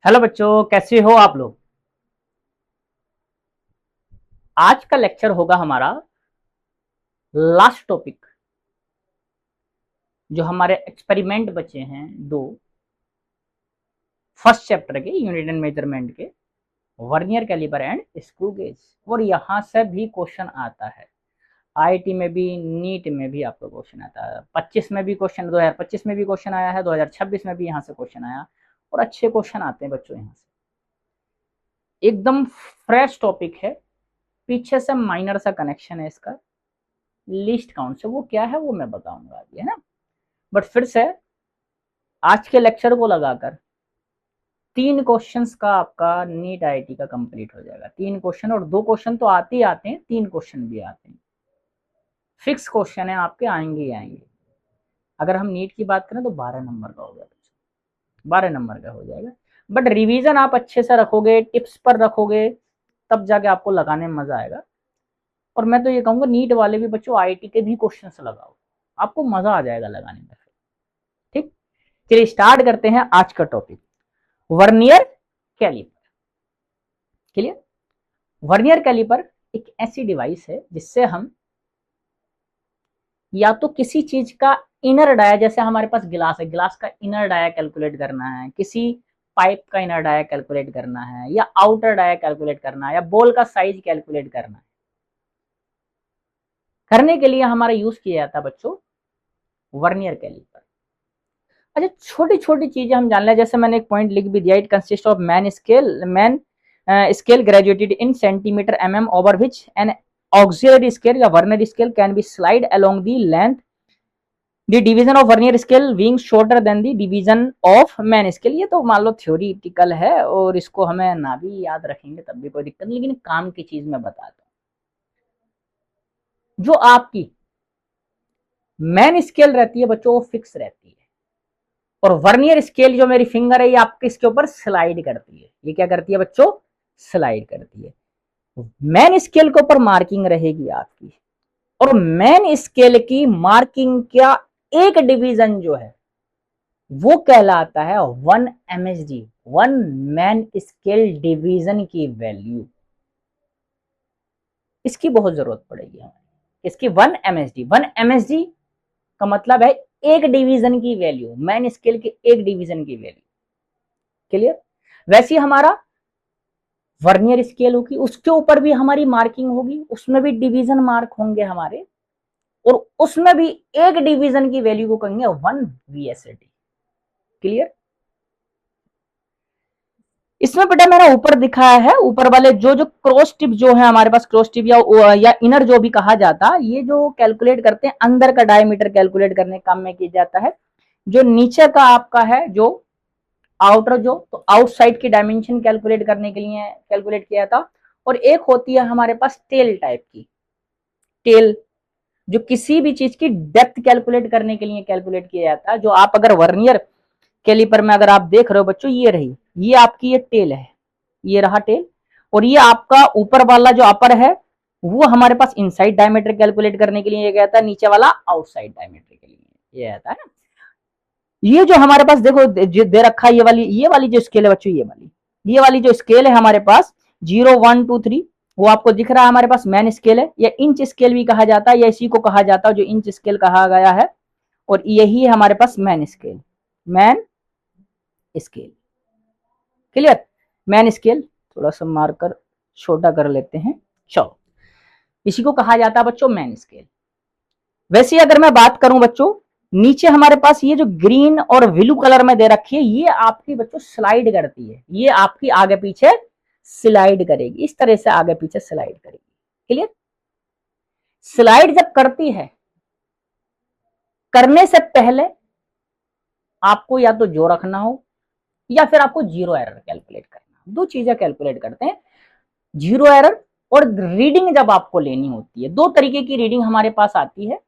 Hello बच्चों, कैसे हो आप लोग। आज का लेक्चर होगा हमारा लास्ट टॉपिक। जो हमारे एक्सपेरिमेंट बचे हैं दो, फर्स्ट चैप्टर के यूनिट एंड मेजरमेंट के, vernier calliper and screw gauge. और यहां से भी क्वेश्चन आता है। आईआईटी में भी, नीट में भी आपका क्वेश्चन आता है। 25 में भी क्वेश्चन, 2025 में भी क्वेश्चन आया है, 2026 में भी यहाँ से क्वेश्चन आया। और अच्छे क्वेश्चन आते हैं बच्चों यहाँ से। एकदम फ्रेश टॉपिक है, पीछे से माइनर सा कनेक्शन है इसका, लीस्ट काउंट से। वो क्या है वो मैं बताऊंगा अभी, है ना। बट फिर से आज के लेक्चर को लगाकर 3 क्वेश्चंस का आपका नीट आईआईटी का कंप्लीट हो जाएगा। 3 क्वेश्चन, और 2 क्वेश्चन तो आते ही आते हैं, 3 क्वेश्चन भी आते हैं। फिक्स क्वेश्चन है आपके, आएंगे ही आएंगे। अगर हम नीट की बात करें तो 12 नंबर का हो जाएगा, 12 नंबर का हो जाएगा। बट रिवीजन आप अच्छे से रखोगे, टिप्स पर रखोगे, तब जाके आपको लगाने में मजा आएगा। और मैं तो ये कहूंगा नीट वाले भी बच्चों आईआईटी के भी क्वेश्चन लगाओ, आपको मजा आ जाएगा लगाने में। ठीक, चलिए स्टार्ट करते हैं आज का topic, vernier calliper. Clear. Vernier calliper एक ऐसी डिवाइस है जिससे हम या तो किसी चीज का इनर डाया, जैसे हमारे पास गिलास है, गिलास का इनर डाया कैलकुलेट करना है, किसी पाइप का इनर डाया कैलकुलेट करना है, या आउटर डाया कैलकुलेट करना है, या बॉल का साइज कैलकुलेट करना है, करने के लिए हमारा यूज किया जाता है बच्चों वर्नियर कैलिपर। अच्छा, छोटी छोटी चीजें हम जान लें। जैसे मैंने एक पॉइंट लिख भी दिया, it consist of main scale graduated in centimetre mm over which an auxiliary scale या vernier scale can be slide along the length, the division of vernier scale being shorter than the division of main scale. ये तो मान लो theoretical है और इसको हमें ना भी याद रखेंगे तब भी कोई दिक्कत नहीं, लेकिन काम की चीज मैं बताता हूँ। जो आपकी मैन स्केल रहती है बच्चों वो फिक्स रहती है, और वर्नियर स्केल जो मेरी फिंगर है ये आपके इसके ऊपर स्लाइड करती है। ये क्या करती है बच्चों? स्लाइड करती है। मैन स्केल के ऊपर मार्किंग रहेगी आपकी, और मैन स्केल की मार्किंग का एक डिवीजन जो है वो कहलाता है 1 MSD, 1 मैन स्केल डिवीजन की वैल्यू। इसकी बहुत जरूरत पड़ेगी हमें, इसकी 1 MSD। 1 MSD का मतलब है एक डिवीजन की वैल्यू, मैन स्केल के एक डिवीजन की वैल्यू। क्लियर। वैसे हमारा वर्नियर स्केल होगी, उसके ऊपर भी हमारी मार्किंग होगी, उसमें भी डिवीजन मार्क होंगे हमारे, और उसमें भी एक डिवीजन की वैल्यू को कहेंगे 1 VSD। क्लियर। इसमें बेटा मैंने ऊपर दिखाया है, ऊपर वाले जो जो क्रॉस टिप जो है हमारे पास, क्रॉस टिप या इनर जो भी कहा जाता, ये जो कैलकुलेट करते हैं अंदर का डायमीटर कैलकुलेट करने काम में किया जाता है। जो नीचे का आपका है जो आउटर, जो तो आउटसाइड की डायमेंशन कैलकुलेट करने के लिए कैलकुलेट किया था। और एक होती है हमारे पास टेल टाइप की, टेल जो किसी भी चीज की डेप्थ कैलकुलेट करने के लिए कैलकुलेट किया जाता है। जो आप अगर वर्नियर कैलिपर में अगर आप देख रहे हो बच्चों, ये रही, ये आपकी ये टेल है, ये रहा टेल। और ये आपका ऊपर वाला जो अपर है वो हमारे पास इनसाइड डायमीटर कैलकुलेट करने के लिए गया था, नीचे वाला आउटसाइड डायमीटर के लिए ये आता है ना। ये जो हमारे पास देखो दे रखा है, ये वाली जो स्केल है बच्चों, ये वाली जो स्केल है हमारे पास 0 1 2 3, वो आपको दिख रहा है हमारे पास मैन स्केल है, या इंच स्केल भी कहा जाता है, या इसी को कहा जाता है जो इंच स्केल कहा गया है। और यही है हमारे पास main scale, main scale. Clear. Main scale थोड़ा सा मार्कर छोटा कर लेते हैं, चलो, इसी को कहा जाता है बच्चों मैन स्केल। वैसे अगर मैं बात करूं बच्चों, नीचे हमारे पास ये जो ग्रीन और ब्लू कलर में दे रखी है, ये आपकी बच्चों स्लाइड करती है, ये आपकी आगे पीछे स्लाइड करेगी, इस तरह से आगे पीछे स्लाइड करेगी। क्लियर। स्लाइड जब करती है, करने से पहले आपको या तो जो रखना हो या फिर आपको जीरो एरर कैलकुलेट करना। दो चीजें कैलकुलेट करते हैं, जीरो एरर और रीडिंग जब आपको लेनी होती है। दो तरीके की रीडिंग हमारे पास आती है,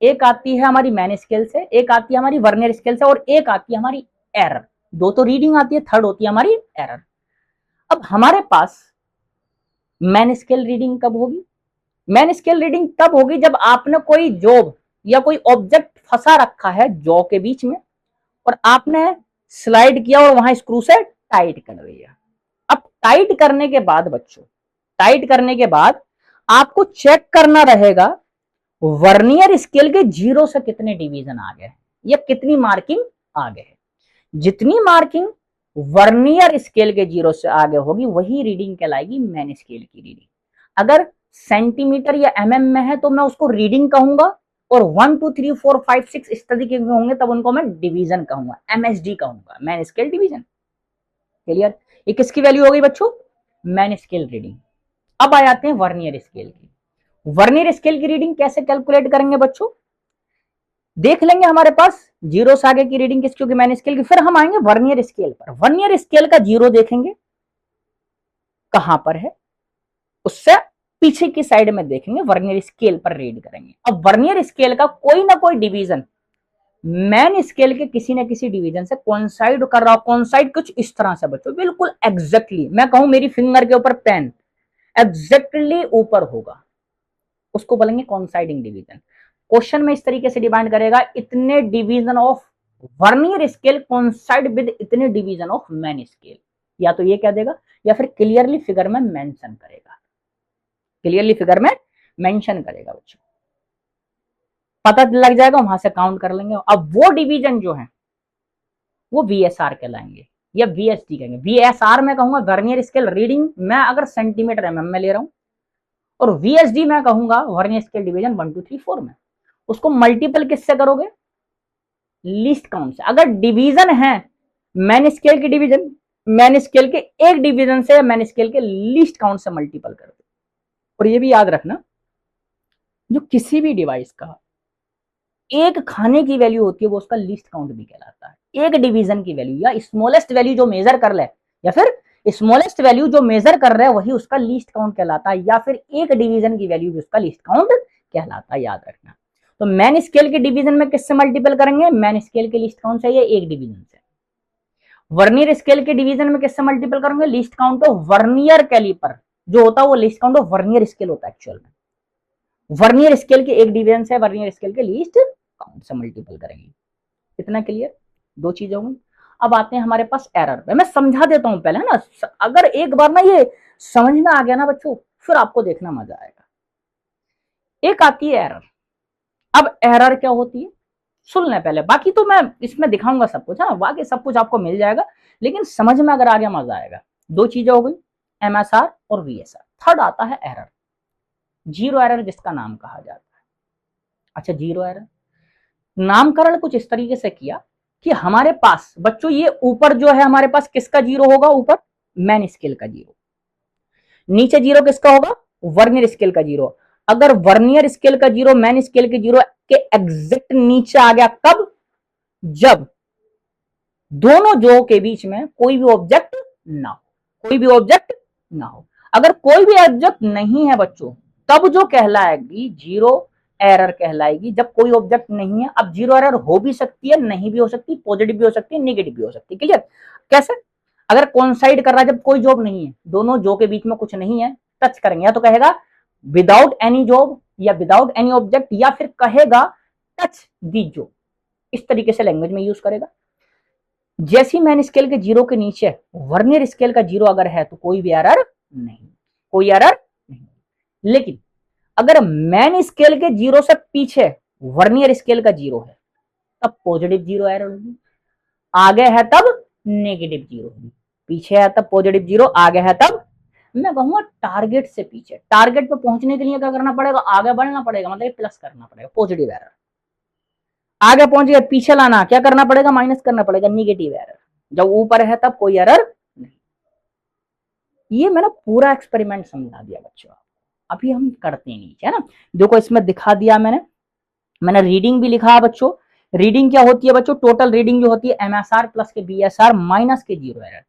एक आती है हमारी मैन स्केल से, एक आती है हमारी वर्नियर स्केल से, और एक आती है हमारी एरर। दो तो रीडिंग आती है, थर्ड होती है हमारी एरर। अब हमारे पास मैन स्केल रीडिंग कब होगी? मैन स्केल रीडिंग तब होगी जब आपने कोई जॉब या कोई ऑब्जेक्ट फंसा रखा है जॉ के बीच में, और आपने स्लाइड किया और वहां स्क्रू से टाइट कर दिया। अब टाइट करने के बाद बच्चों, टाइट करने के बाद आपको चेक करना रहेगा वर्नियर स्केल के 0 से कितने डिवीजन आ गए या कितनी मार्किंग आ गए। जितनी मार्किंग वर्नियर स्केल के 0 से आगे होगी वही रीडिंग कहलाएगी मैन स्केल की रीडिंग। अगर सेंटीमीटर या एमएम में है तो मैं उसको रीडिंग कहूंगा, और 1 2 3 4 5 6 इस तरीके के होंगे तब उनको मैं डिवीजन कहूंगा, एमएसडी कहूंगा, मैन स्केल डिवीजन। क्लियर? ये किसकी वैल्यू हो गई बच्चों? Main scale reading. अब आ जाते हैं वर्नियर स्केल की। वर्नियर स्केल की रीडिंग कैसे कैलकुलेट करेंगे बच्चों? देख लेंगे हमारे पास 0 से आगे की रीडिंग किसकी होगी? मैन स्केल की। फिर हम आएंगे वर्नियर स्केल पर। वर्नियर स्केल का 0 देखेंगे कहां पर है, उससे पीछे की साइड में देखेंगे, वर्नियर स्केल पर रीड करेंगे। अब वर्नियर स्केल का कोई ना कोई डिवीजन मैन स्केल के किसी न किसी डिवीजन से कोइंसाइड कर रहा हो। कोइंसाइड कुछ इस तरह से बच्चों, बिल्कुल एग्जैक्टली मैं कहूं मेरी फिंगर के ऊपर पेन एग्जैक्टली ऊपर होगा, उसको बोलेंगे कोइंसाइडिंग डिवीजन। क्वेश्चन में इस तरीके से डिमांड करेगा इतने division of vernier scale coincide with इतने डिवीजन ऑफ मैन स्केल, या तो ये कह देगा या फिर क्लियरली फिगर में मेंशन करेगा, क्लियरली फिगर में मेंशन करेगा बच्चों, पता लग जाएगा, वहां से काउंट कर लेंगे। अब वो डिवीजन जो है वो वीएसआर कहलाएंगे या वीएसडी कहेंगे। वीएसआर में कहूंगा वर्नियर स्केल रीडिंग, मैं अगर सेंटीमीटर एमएम में ले रहा हूं, और वीएसडी में कहूंगा वर्नियर स्केल डिवीजन 1 2 3 4 में। उसको मल्टीपल किससे करोगे? लीस्ट काउंट से। अगर डिवीजन है मैन स्केल की डिवीजन, मैन स्केल के एक डिवीजन से मैन स्केल के लीस्ट काउंट से मल्टीपल कर दो। और ये भी याद रखना, जो किसी भी डिवाइस का एक खाने की वैल्यू होती है वो उसका लीस्ट काउंट भी कहलाता है। एक डिवीजन की वैल्यू या स्मॉलेस्ट वैल्यू जो मेजर कर ले, या फिर स्मॉलेस्ट वैल्यू जो मेजर कर रहा है वही उसका लीस्ट काउंट कहलाता है, या फिर एक डिवीजन की वैल्यू भी उसका लीस्ट काउंट कहलाता है, याद रखना। तो मैन स्केल के डिवीजन में किससे मल्टीपल करेंगे? मैन स्केल के लीस्ट काउंट से या एक डिवीजन से। वर्नियर स्केल के डिवीजन में किससे मल्टीपल करेंगे? Least count of vernier calliper जो होता है वो least count of vernier scale होता है एक्चुअल में। वर्नियर स्केल के एक डिवीजन से वर्नियर स्केल के लीस्ट काउंट से मल्टीपल करेंगे। इतना क्लियर? दो चीजें होंगी। अब आते हैं हमारे पास एरर पे। मैं समझा देता हूं पहले, है ना। अगर एक बार ना ये समझ में आ गया ना बच्चों, फिर आपको देखना मजा आएगा। एक आती है एरर। अब एरर क्या होती है सुन लें पहले, बाकी तो मैं इसमें दिखाऊंगा सब कुछ, है ना, बाकी सब कुछ आपको मिल जाएगा, लेकिन समझ में अगर आ गया मजा आएगा। दो चीजें हो गई, एमएसआर और वीएसआर। थर्ड आता है एरर, जीरो एरर जिसका नाम कहा जाता है। अच्छा, जीरो एरर नामकरण कुछ इस तरीके से किया कि हमारे पास बच्चों ये ऊपर जो है हमारे पास किसका जीरो होगा? ऊपर मैन स्केल का जीरो। नीचे जीरो किसका होगा? वर्नियर स्केल का जीरो। अगर वर्नियर स्केल का जीरो मैन स्केल के जीरो के एग्जैक्ट नीचे आ गया, कब? जब दोनों जो के बीच में कोई भी ऑब्जेक्ट ना हो, कोई भी ऑब्जेक्ट ना हो। अगर कोई भी ऑब्जेक्ट नहीं है बच्चों, तब जो कहलाएगी जीरो एरर कहलाएगी, जब कोई ऑब्जेक्ट नहीं है। अब जीरो एरर हो भी सकती है, नहीं भी हो सकती, पॉजिटिव भी हो सकती है, नेगेटिव भी हो सकती है। क्लियर? कैसे? अगर कोइंसाइड कर रहा है, जब कोई जॉब नहीं है, दोनों जो के बीच में कुछ नहीं है, टच करेंगे, या तो कहेगा विदाउट एनी जॉब या विदाउट एनी ऑब्जेक्ट, या फिर कहेगा टच दी जॉब। इस तरीके से लैंग्वेज में यूज करेगा। जैसी मैन स्केल के जीरो के नीचे वर्नियर स्केल का जीरो अगर है तो कोई भी एरर नहीं, कोई एरर नहीं। लेकिन अगर मैन स्केल के जीरो से पीछे वर्नियर स्केल का जीरो है तब पॉजिटिव जीरो एरर होगी, आगे है तब नेगेटिव जीरो होगी। पीछे है तब पॉजिटिव जीरो, आगे है तब, मैं कहूंगा टारगेट से पीछे। टारगेट पे पहुंचने के लिए क्या करना पड़ेगा? आगे बढ़ना पड़ेगा, मतलब प्लस करना पड़ेगा, पॉजिटिव एरर। आगे पहुंच गया, पीछे लाना क्या करना पड़ेगा? माइनस करना पड़ेगा, निगेटिव एरर। जब ऊपर है तब कोई एरर नहीं। ये मैंने पूरा एक्सपेरिमेंट समझा दिया बच्चों। अभी हम करते हैं नीचे, है ना। देखो इसमें दिखा दिया मैंने रीडिंग भी लिखा है बच्चों। रीडिंग क्या होती है बच्चों? टोटल रीडिंग जो होती है एमएसआर प्लस के बीएसआर माइनस के जीरो एरर।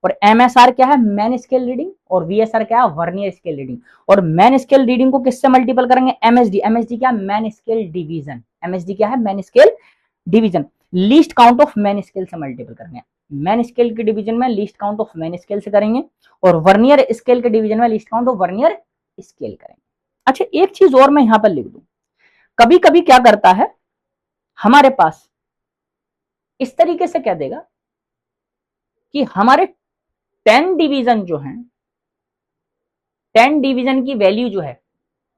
और एमएसआर क्या है? Main scale reading. और वीएसआर क्या है? Vernier scale reading. और मैन स्केल रीडिंग को किससे मल्टीपल करेंगे? एमएसडी। एमएसडी क्या है? Main scale division. एमएसडी क्या है? Main scale division. Least count of main scale से मल्टीपल करेंगे। मैन स्केल के डिवीजन में least count of main scale से करेंगे, और वर्नियर स्केल के डिवीजन में least count of vernier scale करेंगे। अच्छा, एक चीज और मैं यहां पर लिख दूं, कभी कभी क्या करता है हमारे पास, इस तरीके से कह देगा कि हमारे 10 डिवीजन जो है, 10 डिवीजन की वैल्यू जो है,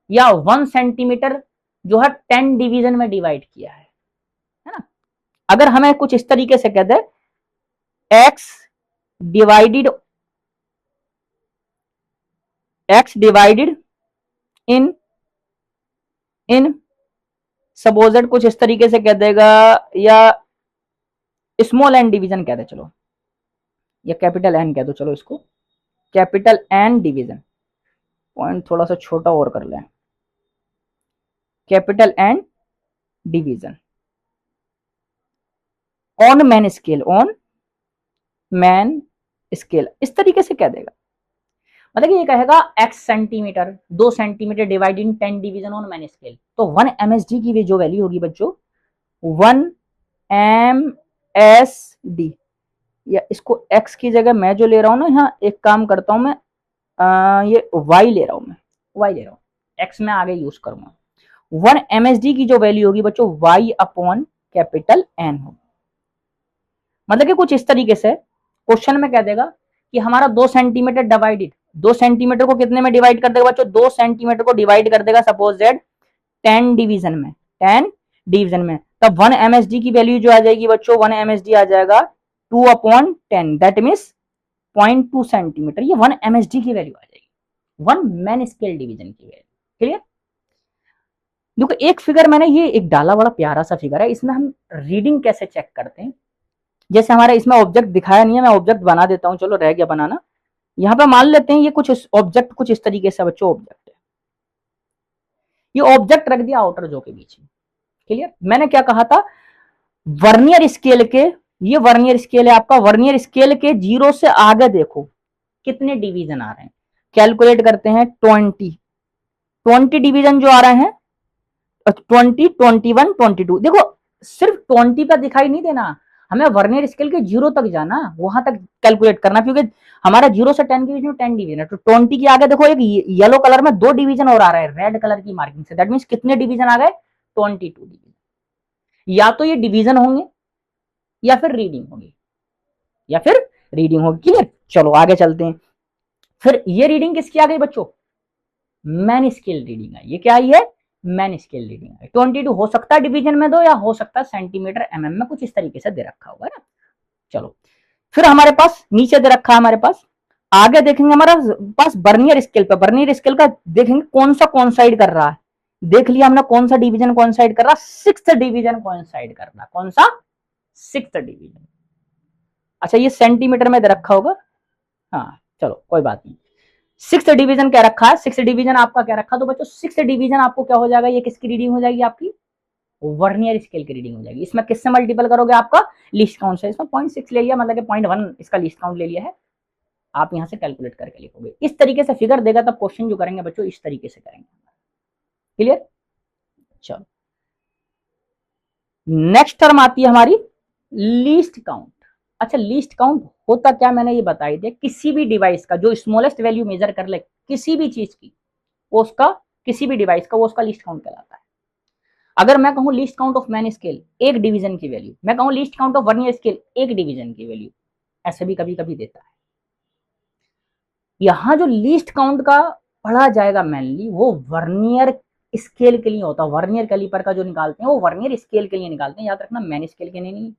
या 1 सेंटीमीटर जो है 10 डिवीजन में डिवाइड किया है ना। अगर हमें कुछ इस तरीके से कह दे x divided in in supposed कुछ इस तरीके से कह देगा, या स्मॉल एन डिवीजन कह दे चलो, या कैपिटल एन कह दो चलो, इसको कैपिटल एन डिवीजन, पॉइंट थोड़ा सा छोटा और कर लें, capital N division on main scale, इस तरीके से कह देगा। मतलब कि ये कहेगा x centimetre, 2 centimetre dividing 10 division on main scale, तो 1 msd की जो वैल्यू होगी बच्चों 1 msd, या इसको x की जगह मैं जो ले रहा हूं ना, यहाँ एक काम करता हूं मैं, ये y ले रहा हूं, मैं y ले रहा हूं, x में आगे यूज करूंगा। 1 msd की जो वैल्यू होगी बच्चों y अपॉन कैपिटल n होगी। मतलब कि कुछ इस तरीके से क्वेश्चन में कह देगा कि हमारा 2 सेंटीमीटर डिवाइडेड, 2 सेंटीमीटर को कितने में डिवाइड कर देगा बच्चों, 2 सेंटीमीटर को डिवाइड कर देगा सपोज दैट 10 डिवीजन में, 10 डिवीजन में, तब 1 msd की वैल्यू जो आ जाएगी बच्चों, 1 msd आ जाएगा 2 अपॉन 10, दैट मीन्स 0.2 सेंटीमीटर, ये 1 msd की वैल्यू आ जाएगी, 1 मैन स्केल डिवीजन की वैल्यू। क्लियर? देखो एक फिगर मैंने ये एक डाला, बड़ा प्यारा सा फिगर है, इसमें हम रीडिंग कैसे चेक करते हैं। जैसे हमारा इसमें ऑब्जेक्ट दिखाया नहीं है, मैं ऑब्जेक्ट बना देता हूं, चलो रह गया बनाना। यहां पे मान लेते हैं ये कुछ ऑब्जेक्ट कुछ इस तरीके से बच्चों ऑब्जेक्ट है, ये ऑब्जेक्ट रख दिया आउटर जो के बीच में। क्लियर? मैंने क्या कहा था, वर्नियर स्केल के, ये वर्नियर स्केल है आपका, वर्नियर स्केल के 0 से आगे देखो कितने डिवीजन आ रहे हैं, कैलकुलेट करते हैं 20 डिवीजन जो आ रहे हैं, 20, 21, 22, देखो सिर्फ 20 पे दिखाई नहीं देना, हमें वर्नियर स्केल के 0 तक जाना, वहां तक कैलकुलेट करना, क्योंकि हमारा 0 से 10 के बीच में 10 डिवीजन है, तो 20 के आगे देखो एक येलो कलर में 2 डिवीजन और आ रहा है रेड कलर की मार्किंग से, दैट मींस कितने डिवीजन आ गए, 22 डिवीजन। या तो ये डिवीजन होंगे या फिर रीडिंग होगी, या फिर रीडिंग होगी। क्लियर? चलो आगे चलते हैं। फिर ये रीडिंग किसकी आ गई बच्चों, मैन स्केल रीडिंग आई, ये क्या आई है, मैन स्केल रीडिंग आई। 22 हो सकता है डिवीजन में दो, या हो सकता है सेंटीमीटर mm में, कुछ इस तरीके से दे रखा होगा ना। चलो फिर हमारे पास नीचे दे रखा है, हमारे पास आगे देखेंगे, हमारा पास वर्नियर स्केल पे, वर्नियर स्केल का देखेंगे कौन सा कॉन्साइड कर रहा है, देख लिया हमने कौन सा डिवीजन कॉन्साइड कर रहा, 6th डिवीजन कॉन्साइड कर रहा, कौन सा, 6th डिवीजन। अच्छा ये सेंटीमीटर में दे रखा होगा, हाँ चलो कोई बात नहीं। 6th डिवीजन क्या रखा है, 6th डिवीजन आपका क्या रखा, तो बच्चों 6th डिवीजन आपको क्या हो जाएगा, ये किसकी रीडिंग हो जाएगी, आपकी वर्नियर स्केल की रीडिंग हो जाएगी। इसमें किससे मल्टीपल करोगे, आपका लीस्ट काउंट से, इसमें 0.6 ले लिया, मतलब कि 0.1 इसका लीस्ट काउंट ले लिया है, आप यहां से कैलकुलेट करके लिखोगे। इस तरीके से फिगर देगा तब क्वेश्चन जो करेंगे बच्चों इस तरीके से करेंगे। क्लियर? चलो नेक्स्ट टर्म आती है हमारी लीस्ट काउंट। अच्छा लीस्ट काउंट होता क्या, मैंने ये बताई दिया, किसी भी डिवाइस का जो स्मॉलेस्ट वैल्यू मेजर कर ले किसी भी चीज की, वो उसका, किसी भी डिवाइस का, वो उसका लीस्ट काउंट कहलाता है। अगर मैं कहूं least count of main scale एक डिवीजन की वैल्यू, मैं कहूं least count of vernier scale एक डिवीजन की वैल्यू, ऐसे भी कभी कभी देता है। यहां जो लीस्ट काउंट का पढ़ा जाएगा मेनली, वो वर्नियर स्केल के लिए होता है, वर्नियर कैलिपर का जो निकालते हैं वो वर्नियर स्केल के लिए निकालते हैं, याद रखना मैन स्केल के लिए नहीं।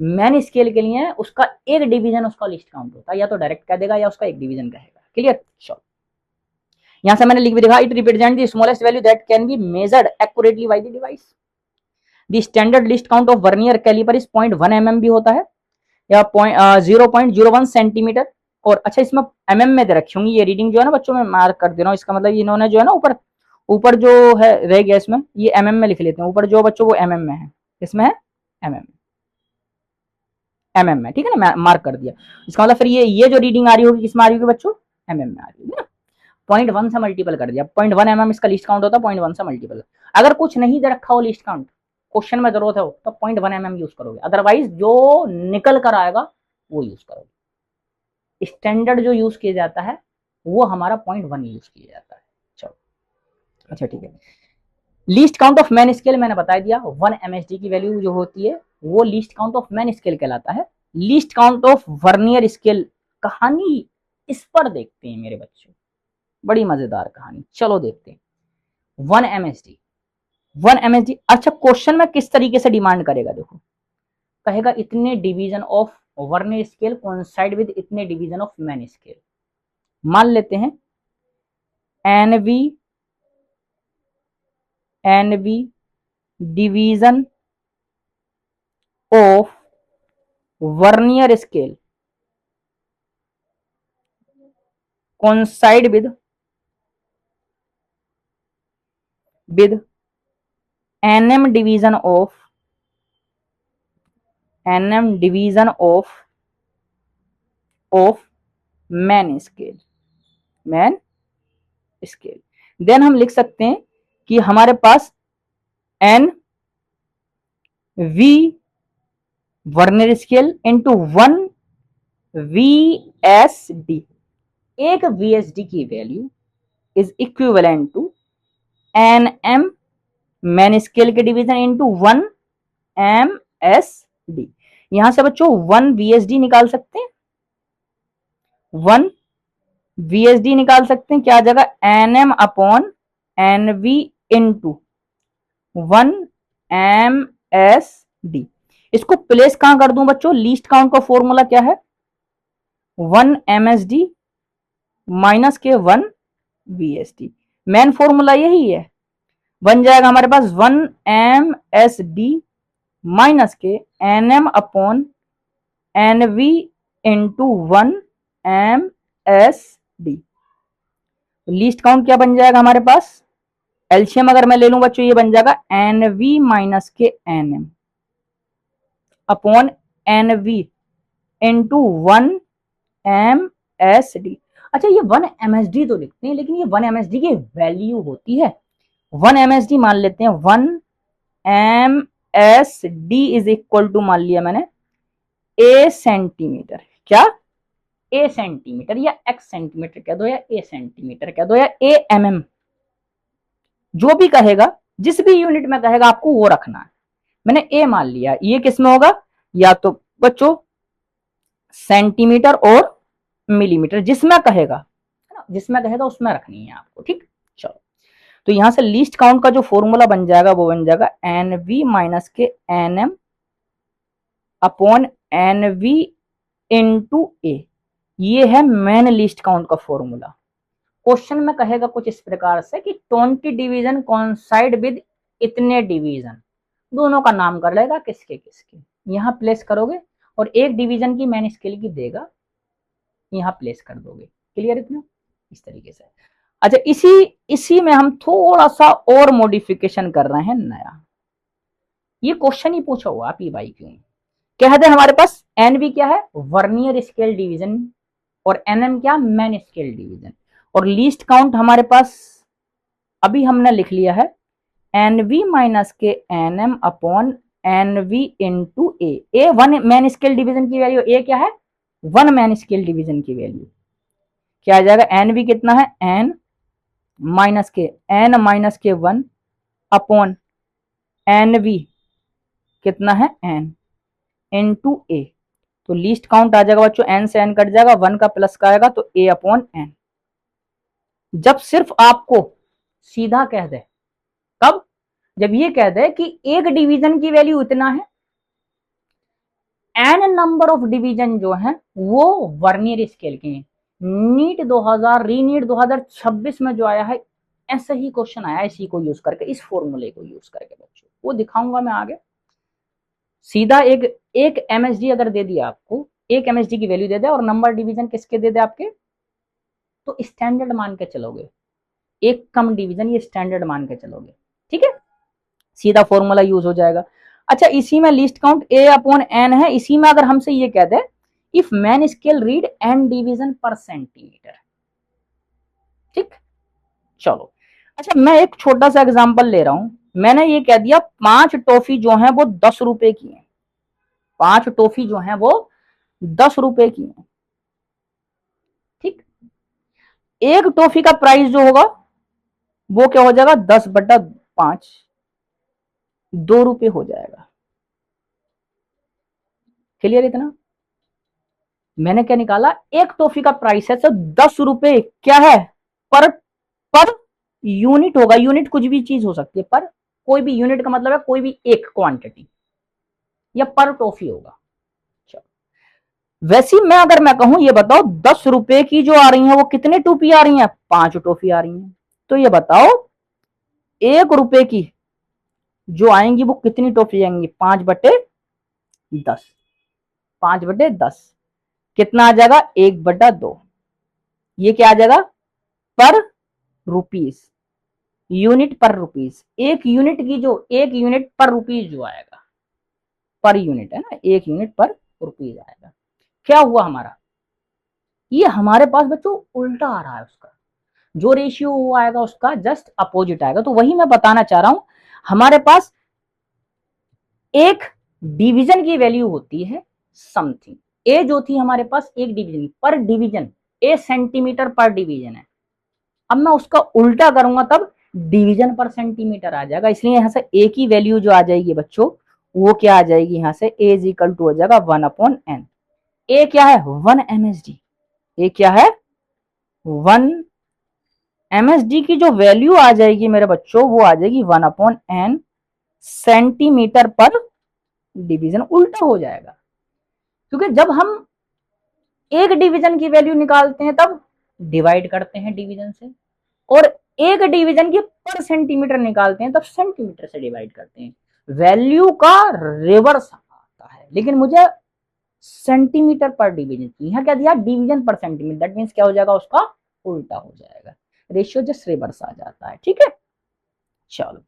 मैन स्केल के लिए उसका एक डिवीजन उसका लिस्ट काउंट होता है, या तो डायरेक्ट कह देगा या उसका एक डिवीजन कहेगा। क्लियर? श्योर। यहां से मैंने लिख भी दिखा, it represent the smallest value that can be measured accurately by the device. The standard least count of vernier calliper is 0.1 mm भी होता है, या 0.01 सेंटीमीटर। और अच्छा इसमें mm में दे रखी होंगी ये रीडिंग जो है ना बच्चों, में मार्क कर दे रहा हूँ, इसका मतलब इन्होंने जो है ना ऊपर ऊपर जो है रह गया, इसमें ये mm में लिख लेते हैं, ऊपर जो बच्चों वो mm में है, इसमें है mm में, ठीक है ना, मार्क कर दिया। इसका मतलब फिर ये जो रीडिंग आ रही होगी किसमें आ रही होगी बच्चों, mm में आ रही होगी ना। 0.1 से मल्टीपल कर दिया, 0.1 mm इसका लिस्ट काउंट होता है, 0.1 से मल्टीपल। अगर कुछ नहीं दे रखा हो लिस्ट काउंट, क्वेश्चन में जरूरत है तो 0.1 mm यूज करोगे, अदरवाइज जो निकल कर आएगा वो यूज करोगे। स्टैंडर्ड जो यूज किया जाता है वो हमारा 0.1 यूज किया जाता है। चलो अच्छा ठीक है। Least count of main scale मैंने बता दिया, 1 msd की वैल्यू जो होती है वो least count of main scale कहलाता है। Least count of vernier scale कहानी इस पर देखते हैं मेरे बच्चों, बड़ी मजेदार कहानी, चलो देखते हैं। 1 MSD, 1 MSD। अच्छा, क्वेश्चन में किस तरीके से डिमांड करेगा, देखो कहेगा इतने division of vernier scale coincide with इतने डिवीजन ऑफ मैन स्केल। मान लेते हैं NV division of vernier scale coincide with NM division of main scale. Then हम लिख सकते हैं कि हमारे पास N V vernier scale into 1 VSD। एक VSD की value is equivalent to NM main scale के डिवीजन इंटू 1 MSD। यहां से बच्चों 1 VSD निकाल सकते हैं, 1 VSD निकाल सकते हैं, क्या आ जाएगा NM upon NV into 1 MSD। इसको प्लेस कहां कर दूं बच्चों, लीस्ट काउंट का फॉर्मूला क्या है, 1 MSD माइनस के 1 VSD। मेन फॉर्मूला यही है, बन जाएगा हमारे पास 1 MSD माइनस के NM upon NV into 1 MSD। Least count क्या बन जाएगा हमारे पास, एलसीएम अगर मैं ले लूं बच्चों, ये बन जाएगा NV माइनस के NM upon NV into 1 MSD। अच्छा, ये 1 MSD तो लिखते हैं, लेकिन ये 1 MSD की वैल्यू होती है। 1 MSD मान लेते हैं, 1 MSD इज इक्वल टू, मान लिया मैंने A सेंटीमीटर, क्या A सेंटीमीटर या X सेंटीमीटर कह दो या A सेंटीमीटर कह दो या A mm, जो भी कहेगा, जिस भी यूनिट में कहेगा आपको वो रखना है। मैंने A मान लिया, ये किस में होगा, या तो बच्चों सेंटीमीटर और मिलीमीटर, जिसमें कहेगा है ना, जिसमें कहेगा उसमें रखनी है आपको, ठीक। चलो, तो यहां से लीस्ट काउंट का जो फॉर्मूला बन जाएगा वो बन जाएगा NV माइनस के NM upon NV into A। ये है मेन लीस्ट काउंट का फॉर्मूला। क्वेश्चन में कहेगा कुछ इस प्रकार से कि 20 डिवीजन कोइंसाइड विद इतने डिवीजन, दोनों का नाम कर लेगा किसके किसके, यहां प्लेस करोगे और एक डिवीजन की मैन स्केल की देगा, यहां प्लेस कर दोगे। क्लियर इतना, इस तरीके से। अच्छा, इसी में हम थोड़ा सा और मॉडिफिकेशन कर रहे हैं नया। ये क्वेश्चन ही पूछा हुआ आप, ये भाई क्यों कहते हैं, हमारे पास एनवी क्या है, वर्नियर स्केल डिवीजन, और एनएम क्या, मैन स्केल डिवीजन, और लीस्ट काउंट हमारे पास अभी हमने लिख लिया है एनवी माइनस के एनएम अपॉन एनवी इंटू ए 1 मैन स्केल डिवीजन की वैल्यू, ए क्या है 1 मैन स्केल डिवीजन की वैल्यू, क्या आ जाएगा एनवी कितना है एन माइनस के 1 अपॉन एनवी कितना है एन इनटू ए। तो लीस्ट काउंट आ जाएगा बच्चों, एन से एन कट जाएगा, 1 का प्लस का आएगा तो ए अपॉन एन। जब सिर्फ आपको सीधा कह दे, कब, जब ये कह दे कि एक डिवीजन की वैल्यू इतना है, एन नंबर ऑफ डिवीजन जो है वो वर्नियर स्केल के हैं। नीट 2000 रीनीट 2026 में जो आया है, ऐसा ही क्वेश्चन आया इसी को यूज करके, इस फॉर्मूले को यूज करके बच्चों, वो दिखाऊंगा मैं आगे। सीधा एक एमएसडी अगर दे दिया आपको, एक एमएसडी की वैल्यू दे दे और नंबर डिवीजन किसके दे दे आपके, तो स्टैंडर्ड मान के चलोगे, एक कम डिवीजन ये स्टैंडर्ड मान के चलोगे, ठीक है, सीधा फॉर्मूला यूज हो जाएगा। अच्छा, इसी में least count A upon N है, इसी में अगर हमसे ये कह दे if main scale read N division पर सेंटीमीटर, ठीक। चलो, अच्छा मैं एक छोटा सा एग्जांपल ले रहा हूं, मैंने ये कह दिया 5 टॉफी जो है वो 10 रुपए की है, 5 टॉफी जो है वो 10 रुपए की है, ठीक। एक टॉफी का प्राइस जो होगा वो क्या हो जाएगा 10/5, 2 रुपए हो जाएगा। क्लियर इतना, मैंने क्या निकाला, एक टॉफी का प्राइस है सर 10 रुपए, क्या है, पर पर यूनिट होगा, यूनिट कुछ भी चीज हो सकती है, पर कोई भी यूनिट का मतलब है कोई भी एक क्वांटिटी, या पर टॉफी होगा। वैसे मैं अगर मैं कहूं ये बताओ 10 रुपए की जो आ रही है वो कितने टॉफी आ रही है, 5 टॉफी आ रही है। तो ये बताओ 1 रुपए की जो आएंगी वो कितनी टॉफी आएंगी, 5/10, 5/10 कितना आ जाएगा, 1/2। ये क्या आ जाएगा, पर रुपीज, यूनिट पर रुपीज, एक यूनिट की जो, एक यूनिट पर रुपीज जो आएगा, पर यूनिट है ना, एक यूनिट पर रुपीज आएगा। क्या हुआ हमारा, ये हमारे पास बच्चों उल्टा आ रहा है, उसका जो रेशियो आएगा उसका जस्ट अपोजिट आएगा। तो वही मैं बताना चाह रहा हूं, हमारे पास एक डिवीजन की वैल्यू होती है समथिंग, ए जो थी हमारे पास एक डिवीजन पर डिवीजन, ए सेंटीमीटर पर डिवीजन है। अब मैं उसका उल्टा करूंगा तब डिवीजन पर सेंटीमीटर आ जाएगा, इसलिए यहां से ए की वैल्यू जो आ जाएगी बच्चों वो क्या आ जाएगी, यहां से ए इज इक्वल टू हो जाएगा 1/n। ए क्या है 1 msd, ए क्या है 1 msd की जो वैल्यू आ जाएगी मेरे बच्चों वो आ जाएगी 1/n सेंटीमीटर पर डिवीजन, उल्टा हो जाएगा। क्योंकि जब हम एक डिवीजन की वैल्यू निकालते हैं तब डिवाइड करते हैं डिवीजन से, और एक डिवीजन की पर सेंटीमीटर निकालते हैं तब सेंटीमीटर से डिवाइड करते हैं। वैल्यू का रिवर्स आता है, लेकिन मुझे सेंटीमीटर पर डिवीजन, यहां क्या दिया डिवीजन पर सेंटीमीटर, दैट मींस क्या हो जाएगा, उसका उल्टा हो जाएगा, रेशियो जस्ट रिवर्स आ जाता है। ठीक है, चलो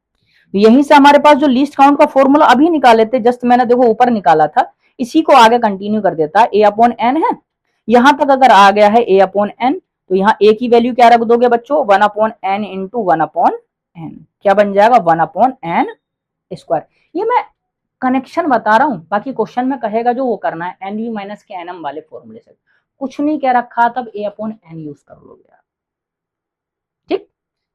यहीं से हमारे पास जो लीस्ट काउंट का फॉर्मूला अभी निकाले थे, जस्ट मैंने देखो ऊपर निकाला था, इसी को आगे कंटिन्यू कर देता है। a/n है, यहां तक अगर आ गया है a/n, तो यहाँ a की वैल्यू क्या रख दोगे बच्चों, 1/n इंटू 1/n, क्या बन जाएगा 1/n²। ये मैं कनेक्शन बता रहा हूं, बाकी क्वेश्चन में कहेगा जो वो करना है, एनवी माइनस के एनएम वाले फॉर्मूले से, कुछ नहीं कह रखा तब a/n यूज कर लोगे। ठीक,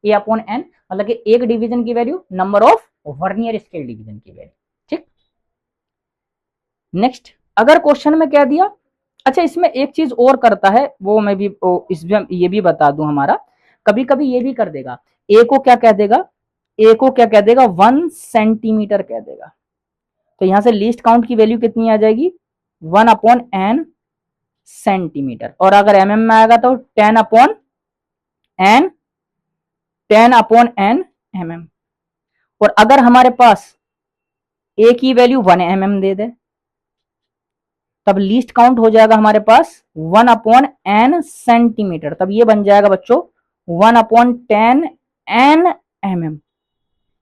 a/n मतलब कि एक डिवीजन की value, number of vernier scale division की वैल्यू। ठीक, नेक्स्ट अगर क्वेश्चन में क्या दिया, अच्छा इसमें एक चीज और करता है, वो मैं भी इसमें ये भी बता दूं, हमारा कभी कभी ये भी कर देगा, ए को क्या कह देगा, ए को क्या कह देगा 1 सेंटीमीटर कह देगा। तो यहां से लीस्ट काउंट की वैल्यू कितनी आ जाएगी 1/n सेंटीमीटर, और अगर एमएम में आएगा तो 10/n, 10/n mm। और अगर हमारे पास ए की वैल्यू 1 mm दे दे तब लीस्ट काउंट हो जाएगा हमारे पास 1/n सेंटीमीटर, तब ये बन जाएगा बच्चों 1/10 n mm।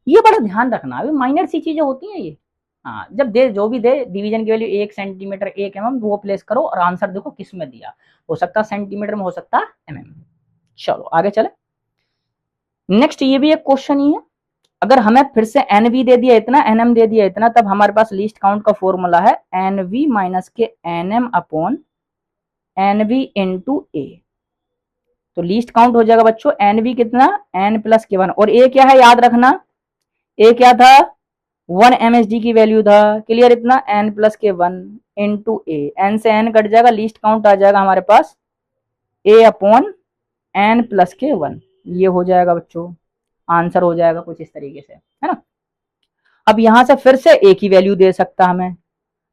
ये बड़ा ध्यान रखना, अभी माइनर सी चीजें होती हैं ये। हाँ, जब दे जो भी दे डिवीजन की वैल्यू 1 सेंटीमीटर 1 mm, वो प्लेस करो और आंसर देखो किस में दिया, हो सकता सेंटीमीटर में, हो सकता mm। चलो आगे चले, नेक्स्ट ये भी एक क्वेश्चन ही है, अगर हमें फिर से एन वी दे दिया इतना, एन एम दे दिया इतना, तब हमारे पास लीस्ट काउंट का फॉर्मूला है एन वी माइनस के N M upon N V into A. तो लीस्ट काउंट हो जाएगा बच्चों एन वी कितना, एन प्लस के 1, और ए क्या है याद रखना, ए क्या था 1 msd की वैल्यू था, क्लियर, इतना एन प्लस के 1 इंटू ए, एन से एन कट जाएगा, लीस्ट काउंट आ जाएगा हमारे पास ए अपॉन एन प्लस के 1, ये हो जाएगा बच्चों, आंसर हो जाएगा कुछ इस तरीके से, है ना। अब यहां से फिर से ए की वैल्यू दे सकता हमें,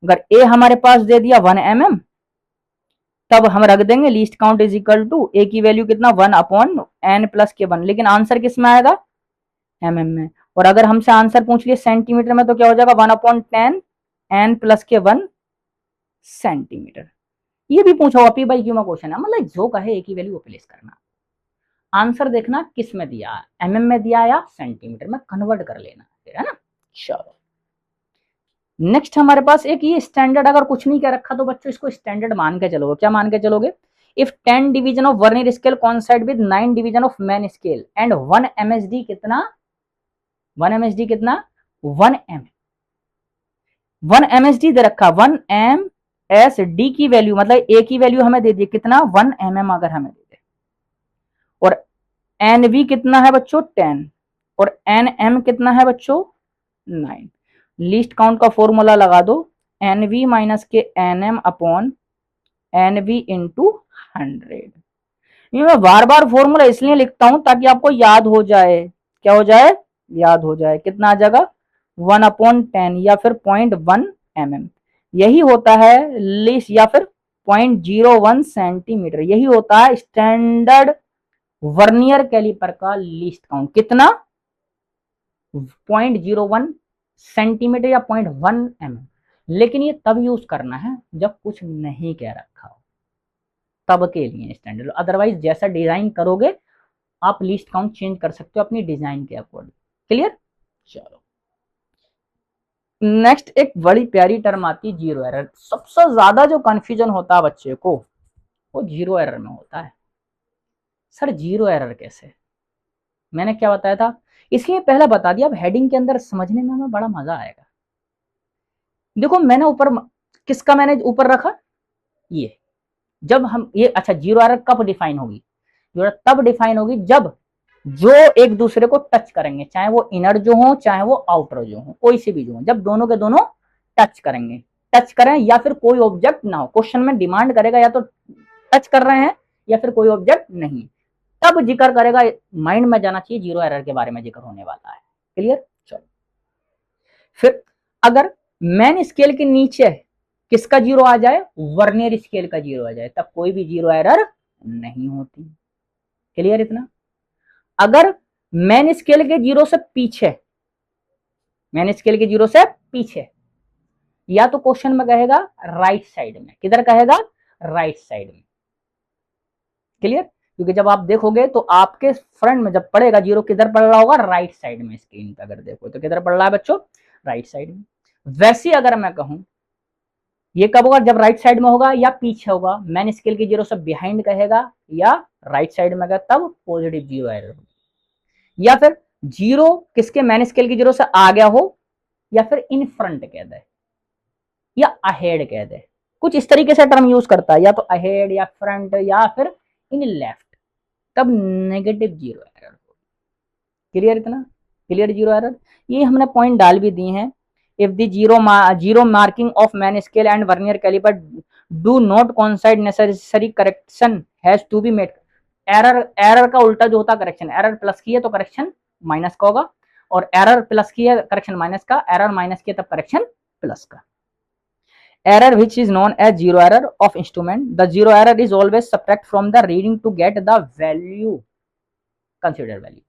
अगर ए हमारे पास दे दिया 1 mm, तब हम रख देंगे least count is equal to A की वैल्यू कितना 1/n प्लस के 1, लेकिन आंसर किस में आएगा mm में, और अगर हमसे आंसर पूछ लिया सेंटीमीटर में तो क्या हो जाएगा 1/10 n प्लस के 1 सेंटीमीटर। ये भी पूछा हुआ पी बाई क्यू में क्वेश्चन है, मतलब जो कहे ए की वैल्यू वो प्लेस करना, आंसर देखना किस में दिया, mm में दिया या सेंटीमीटर में, कन्वर्ट कर लेना, है ना। चलो नेक्स्ट हमारे पास एक ये स्टैंडर्ड, अगर कुछ नहीं कह रखा तो बच्चों इसको स्टैंडर्ड मान के चलोगे, क्या मान के चलोगे, if 10 division of vernier scale coincide with 9 division of main scale and 1 msd कितना, 1 msd कितना 1 mm, 1 msd दे रखा, 1 msd की वैल्यू मतलब ए की वैल्यू हमें दे दी कितना 1 mm, अगर हमें दे दे, और nv कितना है बच्चों 10, और nm कितना है बच्चों 9, लीस्ट काउंट का फॉर्मूला लगा दो एन वी माइनस के N M upon NV into 100। ये मैं बार बार फॉर्मूला इसलिए लिखता हूं ताकि आपको याद हो जाए। क्या हो जाए? याद हो जाए। कितना आ जाएगा? 1/10 या फिर 0.1 mm। यही होता है लीस्ट, या फिर 0.01 सेंटीमीटर। यही होता है स्टैंडर्ड वर्नियर कैलिपर का लीस्ट काउंट। कितना? 0.01 सेंटीमीटर या 0.1 mm। लेकिन ये तब यूज करना है जब कुछ नहीं कह रखा हो, तब के लिए स्टैंडर्ड। अदरवाइज जैसा डिजाइन करोगे आप लीस्ट काउंट चेंज कर सकते हो अपनी डिजाइन के अकॉर्डिंग। क्लियर? चलो नेक्स्ट एक बड़ी प्यारी टर्म आती है जीरो एरर। सबसे ज्यादा जो कंफ्यूजन होता है बच्चे को वो जीरो एरर में होता है। सर जीरो एरर कैसे? मैंने क्या बताया था, इसलिए पहला बता दिया। अब हेडिंग के अंदर समझने में हमें बड़ा मजा आएगा। देखो मैंने ऊपर किसका मैंने ऊपर रखा, ये जब हम ये अच्छा जीरो एरर कब डिफाइन होगी? जीरो एरर तब डिफाइन होगी जब जो एक दूसरे को टच करेंगे, चाहे वो इनर जो हो चाहे वो आउटर जो हो, कोई से भी जो हो, जब दोनों के दोनों टच करेंगे, टच करें या फिर कोई ऑब्जेक्ट ना हो। क्वेश्चन में डिमांड करेगा या तो टच कर रहे हैं या फिर कोई ऑब्जेक्ट नहीं, तब जिक्र करेगा। माइंड में जाना चाहिए जीरो एरर के बारे में जिक्र होने वाला है। क्लियर? चलो फिर अगर मेन स्केल के नीचे किसका जीरो आ जाए, वर्नियर स्केल का जीरो आ जाए, तब कोई भी जीरो एरर नहीं होती। क्लियर इतना? अगर मेन स्केल के जीरो से पीछे, मेन स्केल के जीरो से पीछे, या तो क्वेश्चन में कहेगा राइट साइड में। किधर कहेगा? राइट साइड में। क्लियर? क्योंकि जब आप देखोगे तो आपके फ्रंट में जब पड़ेगा जीरो, किधर पड़ रहा होगा? राइट साइड में। स्क्रीन पर अगर देखो तो किधर पड़ रहा है बच्चों? राइट साइड में। वैसे अगर मैं कहूं ये कब होगा? जब राइट साइड में होगा या पीछे होगा। मेन स्केल के जीरो से बिहाइंड कहेगा या राइट साइड में, तब पॉजिटिव जीरो एरर होगा। या फिर जीरो किसके? मेन स्केल की जीरो से आ गया हो, या फिर इन फ्रंट कह दे, या अहेड कह दे। कुछ इस तरीके से टर्म यूज करता है, या तो अहेड या फ्रंट या फिर इन लेफ्ट, तब नेगेटिव जीरो एरर। क्लियर इतना? Clear zero error. ये हमने पॉइंट डाल भी दिए हैं। If the zero marking of main scale and vernier calliper do not coincide necessary correction has to be made. Error का उल्टा जो होता है करेक्शन। एरर प्लस की है तो करेक्शन माइनस का होगा, और एरर प्लस की है करेक्शन माइनस का, एरर माइनस की है तब करेक्शन प्लस का। Error which is known as zero error of instrument. The zero error is always subtract from the reading to get the value, considered value.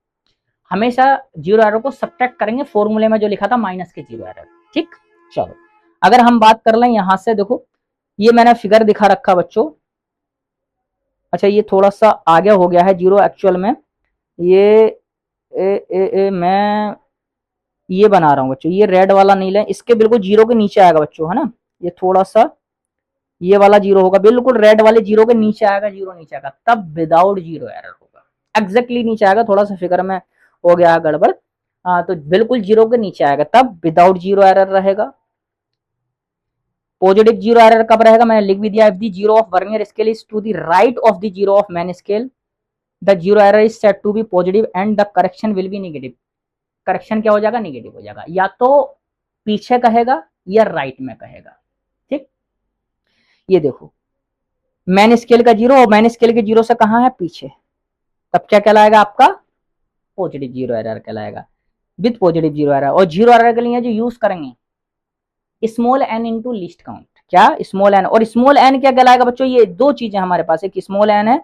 हमेशा zero error को subtract करेंगे, फॉर्मूले में जो लिखा था माइनस के जीरो एरर। ठीक, चलो अगर हम बात कर लें यहां से, देखो ये मैंने फिगर दिखा रखा बच्चों। अच्छा ये थोड़ा सा आगे हो गया है जीरो एक्चुअल में। ये मैं ये बना रहा हूँ बच्चों, ये रेड वाला नहीं लें, इसके बिल्कुल जीरो के नीचे आएगा बच्चों, है ना। ये थोड़ा सा ये वाला जीरो होगा, बिल्कुल रेड वाले जीरो के नीचे आएगा, जीरो नीचे आएगा, तब विदाउट जीरो एरर होगा। एग्जैक्टली नीचे आएगा, थोड़ा सा फिगर में हो गया गड़बड़। तो बिल्कुल जीरो के नीचे आएगा तब विदाउट जीरो एरर रहेगा। पॉजिटिव जीरो एरर कब रहेगा? मैंने लिख भी दिया। If the zero of vernier scale is to the right of the zero of main scale, the zero error is set to be positive and the correction will be negative. Correction क्या हो जाएगा? Negative हो जाएगा। या तो पीछे कहेगा या राइट में कहेगा। ठीक, ये देखो मेन स्केल का जीरो और मेन स्केल के जीरो से कहां है? पीछे, तब क्या कहलाएगा आपका? पॉजिटिव जीरो एरर कहलाएगा, विद पॉजिटिव जीरो एरर। और जीरो एरर के लिए जो यूज करेंगे small N into least count. क्या? Small N. और स्मॉल एन क्या कहलाएगा बच्चों? ये दो चीजें हमारे पास, एक स्मॉल एन है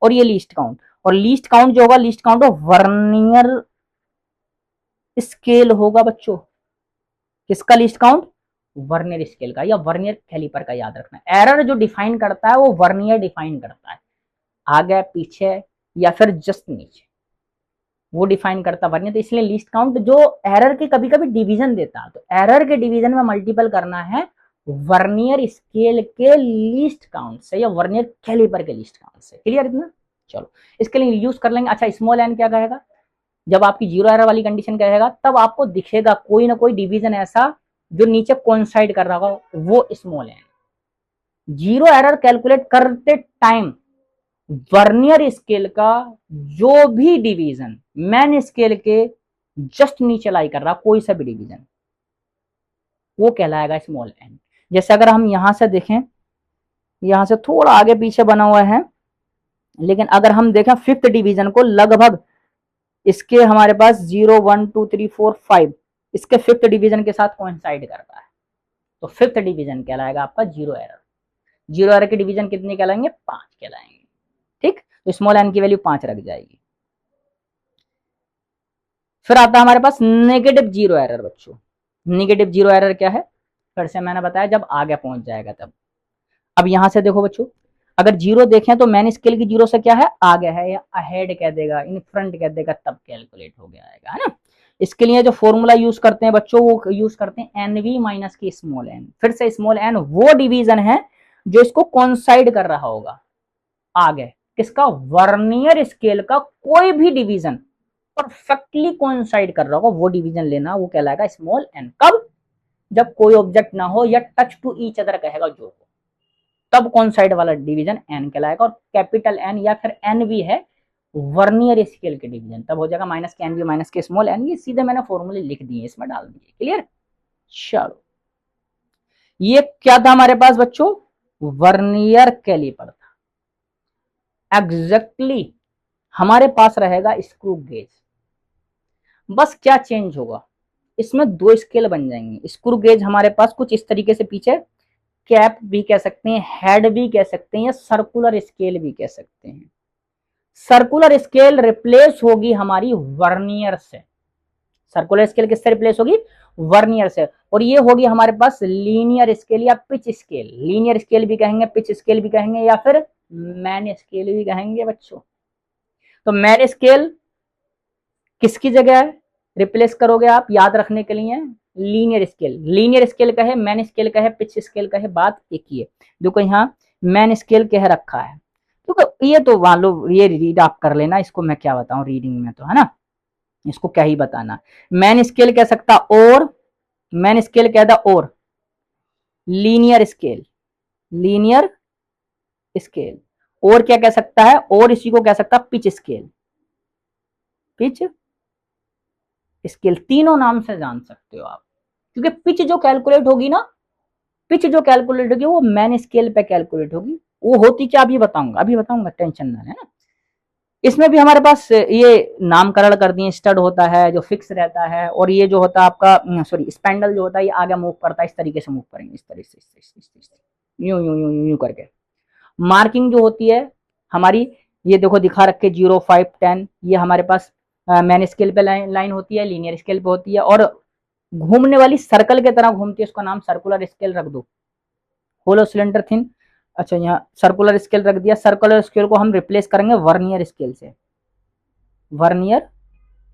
और ये लीस्ट काउंट। और लीस्ट काउंट जो होगा, least count of vernier scale होगा बच्चों। किसका लीस्ट काउंट? वर्नियर स्केल का या वर्नियर कैलिपर का। याद रखना एरर जो डिफाइन करता है वो वर्नियर डिफाइन करता है, आगे पीछे या फिर जस्ट नीचे, वो डिफाइन करता वर्नियर। तो इसलिए लीस्ट काउंट जो एरर के कभी कभी डिवीजन देता है, तो एरर के डिवीजन में मल्टीपल करना है वर्नियर स्केल के लीस्ट काउंट से या वर्नियर कैलिपर के लीस्ट काउंट से। क्लियर इतना? चलो इसके लिए यूज कर लेंगे। अच्छा स्मॉल एन क्या कहेगा? जब आपकी जीरो एरर वाली कंडीशन कहेगा तब आपको दिखेगा कोई ना कोई डिवीजन ऐसा जो नीचे कोइंसाइड कर रहा होगा, वो small N. Zero error calculate करते टाइम वर्नियर स्केल का जो भी डिवीजन मेन स्केल के जस्ट नीचे लाई कर रहा, कोई सा भी डिवीजन, वो कहलाएगा स्मॉल एन। जैसे अगर हम यहां से देखें यहां से थोड़ा आगे पीछे बना हुआ है, लेकिन अगर हम देखें फिफ्थ डिवीजन को, लगभग इसके हमारे पास 0 1 2 3 4 5 इसके फिफ्थ डिवीजन के साथ कोइंसाइड करता है, तो फिफ्थ डिवीजन कहलाएगा आपका जीरो एरर। जीरो एरर के डिवीजन कितने कहलाएंगे? 5 कहलाएंगे। ठीक, तो स्मॉल एन की वैल्यू 5 रख जाएगी। फिर आता है हमारे पास नेगेटिव जीरो एरर बच्चों। नेगेटिव जीरो एरर क्या है? फिर से मैंने बताया जब आगे पहुंच जाएगा तब। अब यहां से देखो बच्चों, अगर जीरो देखें तो मैन स्केल की जीरो से क्या है? आगे है, या अहेड कह देगा, इन फ्रंट कह देगा, तब कैलकुलेट हो गया है ना। इसके लिए जो फॉर्मूला यूज करते हैं बच्चों, वो यूज करते हैं एनवी माइनस के स्मॉल एन। फिर से स्मॉल एन वो डिवीजन है जो इसको कॉन्साइड कर रहा होगा आगे, किसका? वर्नियर स्केल का कोई भी डिवीजन परफेक्टली कोइंसाइड कर रहा होगा, वो डिवीजन लेना, वो कहलाएगा स्मॉल एन। कब? जब कोई ऑब्जेक्ट ना हो या टच टू ईच अदर कहेगा जो हो, तब कोइंसाइड वाला डिवीजन एन कहलाएगा। और कैपिटल एन या फिर एन भी है वर्नियर स्केल के डिवीजन, तब हो जाएगा माइनस के एन बी माइनस के स्मॉल एन। ये सीधे मैंने फॉर्मूले लिख दिए, इसमें डाल दिए। क्लियर? चलो, ये क्या था हमारे पास बच्चों? वर्नियर कैलिपर था। एग्जैक्टली हमारे पास रहेगा स्क्रू गेज। बस क्या चेंज होगा, इसमें दो स्केल बन जाएंगे। स्क्रू गेज हमारे पास कुछ इस तरीके से, पीछे कैप भी कह सकते हैं, हेड भी कह सकते हैं, या सर्कुलर स्केल भी कह सकते हैं। सर्कुलर स्केल रिप्लेस होगी हमारी वर्नियर से। सर्कुलर स्केल किससे रिप्लेस होगी? वर्नियर से। और ये होगी हमारे पास लीनियर स्केल या पिच स्केल। लीनियर स्केल भी कहेंगे, पिच स्केल भी कहेंगे, या फिर मैन स्केल भी कहेंगे बच्चों। तो मैन स्केल किसकी जगह रिप्लेस करोगे आप याद रखने के लिए? Linear scale. लीनियर स्केल का है, मैन स्केल का है, पिच स्केल का है, बात एक ही है। देखो यहाँ मैन स्केल कह रखा है, तो ये तो मान लो, ये रीड आप कर लेना, इसको मैं क्या बताऊं रीडिंग में, तो है ना, इसको क्या ही बताना। मैन स्केल कह सकता, और मैन स्केल कह दा, और लीनियर स्केल, लीनियर स्केल। और क्या कह सकता है? और इसी को कह सकता पिच स्केल, पिच स्केल। तीनों नाम से जान सकते हो आप, क्योंकि पिच जो कैलकुलेट होगी ना, पिच जो कैलकुलेट होगी वो मैन स्केल पे कैलकुलेट होगी। वो होती क्या अभी बताऊंगा, अभी बताऊंगा, टेंशन ना है ना। इसमें भी हमारे पास ये नामकरण कर दिए। स्टड होता है जो फिक्स रहता है, और ये जो होता है आपका, सॉरी, स्पेंडल जो होता है, ये आगे मूव करता है, इस तरीके से मूव करेंगे, इस तरीके से, यूं यूं यूं यूं करके। मार्किंग जो होती है हमारी, ये देखो दिखा रखे 0 5 10, ये हमारे पास मैन स्केल पे लाइन होती है, लीनियर स्केल पे होती है, और घूमने वाली सर्कल की तरह घूमती है, उसका नाम सर्कुलर स्केल रख दो। होलो सिलेंडर थिन, अच्छा यहाँ सर्कुलर स्केल रख दिया। सर्कुलर स्केल को हम रिप्लेस करेंगे वर्नियर स्केल से, वर्नियर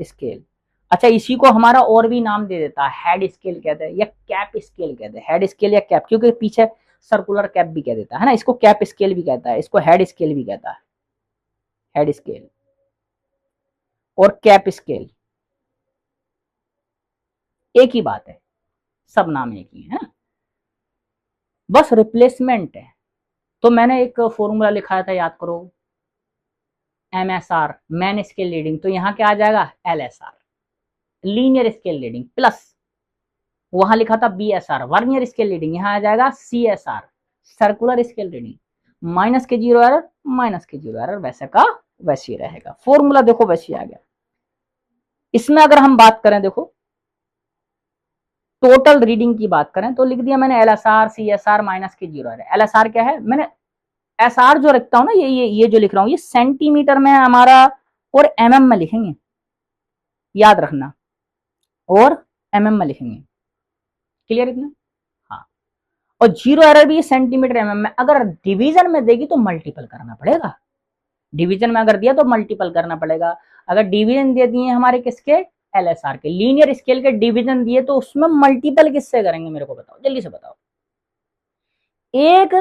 स्केल। अच्छा, इसी को हमारा और भी नाम दे देता है, हेड स्केल कहते हैं, या कैप स्केल कहते हैं। हेड स्केल या कैप, क्योंकि पीछे सर्कुलर कैप भी कह देता है ना, इसको कैप स्केल भी कहता है, इसको हेड स्केल भी कहता है। हेड स्केल और कैप स्केल एक ही बात है, सब नाम एक ही है, बस रिप्लेसमेंट है। तो मैंने एक फॉर्मूला लिखाया था, याद करो, MSR मैन स्केल रीडिंग, तो यहां क्या आ जाएगा? LSR linear scale reading, plus वहां लिखा था BSR वर्नियर स्केल रीडिंग, यहां आ जाएगा CSR circular scale reading, minus के जीरो एरर, माइनस के जीरो एरर, वैसे का वैसे ही रहेगा। फॉर्मूला देखो वैसे आ गया। इसमें अगर हम बात करें, देखो टोटल रीडिंग की बात करें, तो लिख दिया मैंने LSR CSR माइनस के जीरो एरर। LSR क्या है? मैंने SR जो रखता हूं ना, ये जो लिख रहा हूं, ये सेंटीमीटर में हमारा, और MM में लिखेंगे, याद रखना, और MM में लिखेंगे। क्लियर इतना? हाँ। और जीरो एरर भी सेंटीमीटर MM में। अगर डिवीजन में देगी तो मल्टीपल करना पड़ेगा, डिवीजन में अगर दिया तो मल्टीपल करना पड़ेगा। अगर डिवीजन दे दिए हमारे किसके? LSR के। लीनियर स्केल के डिवीजन दिए तो उसमें मल्टीपल किससे करेंगे, मेरे को बताओ, जल्दी से बताओ। एक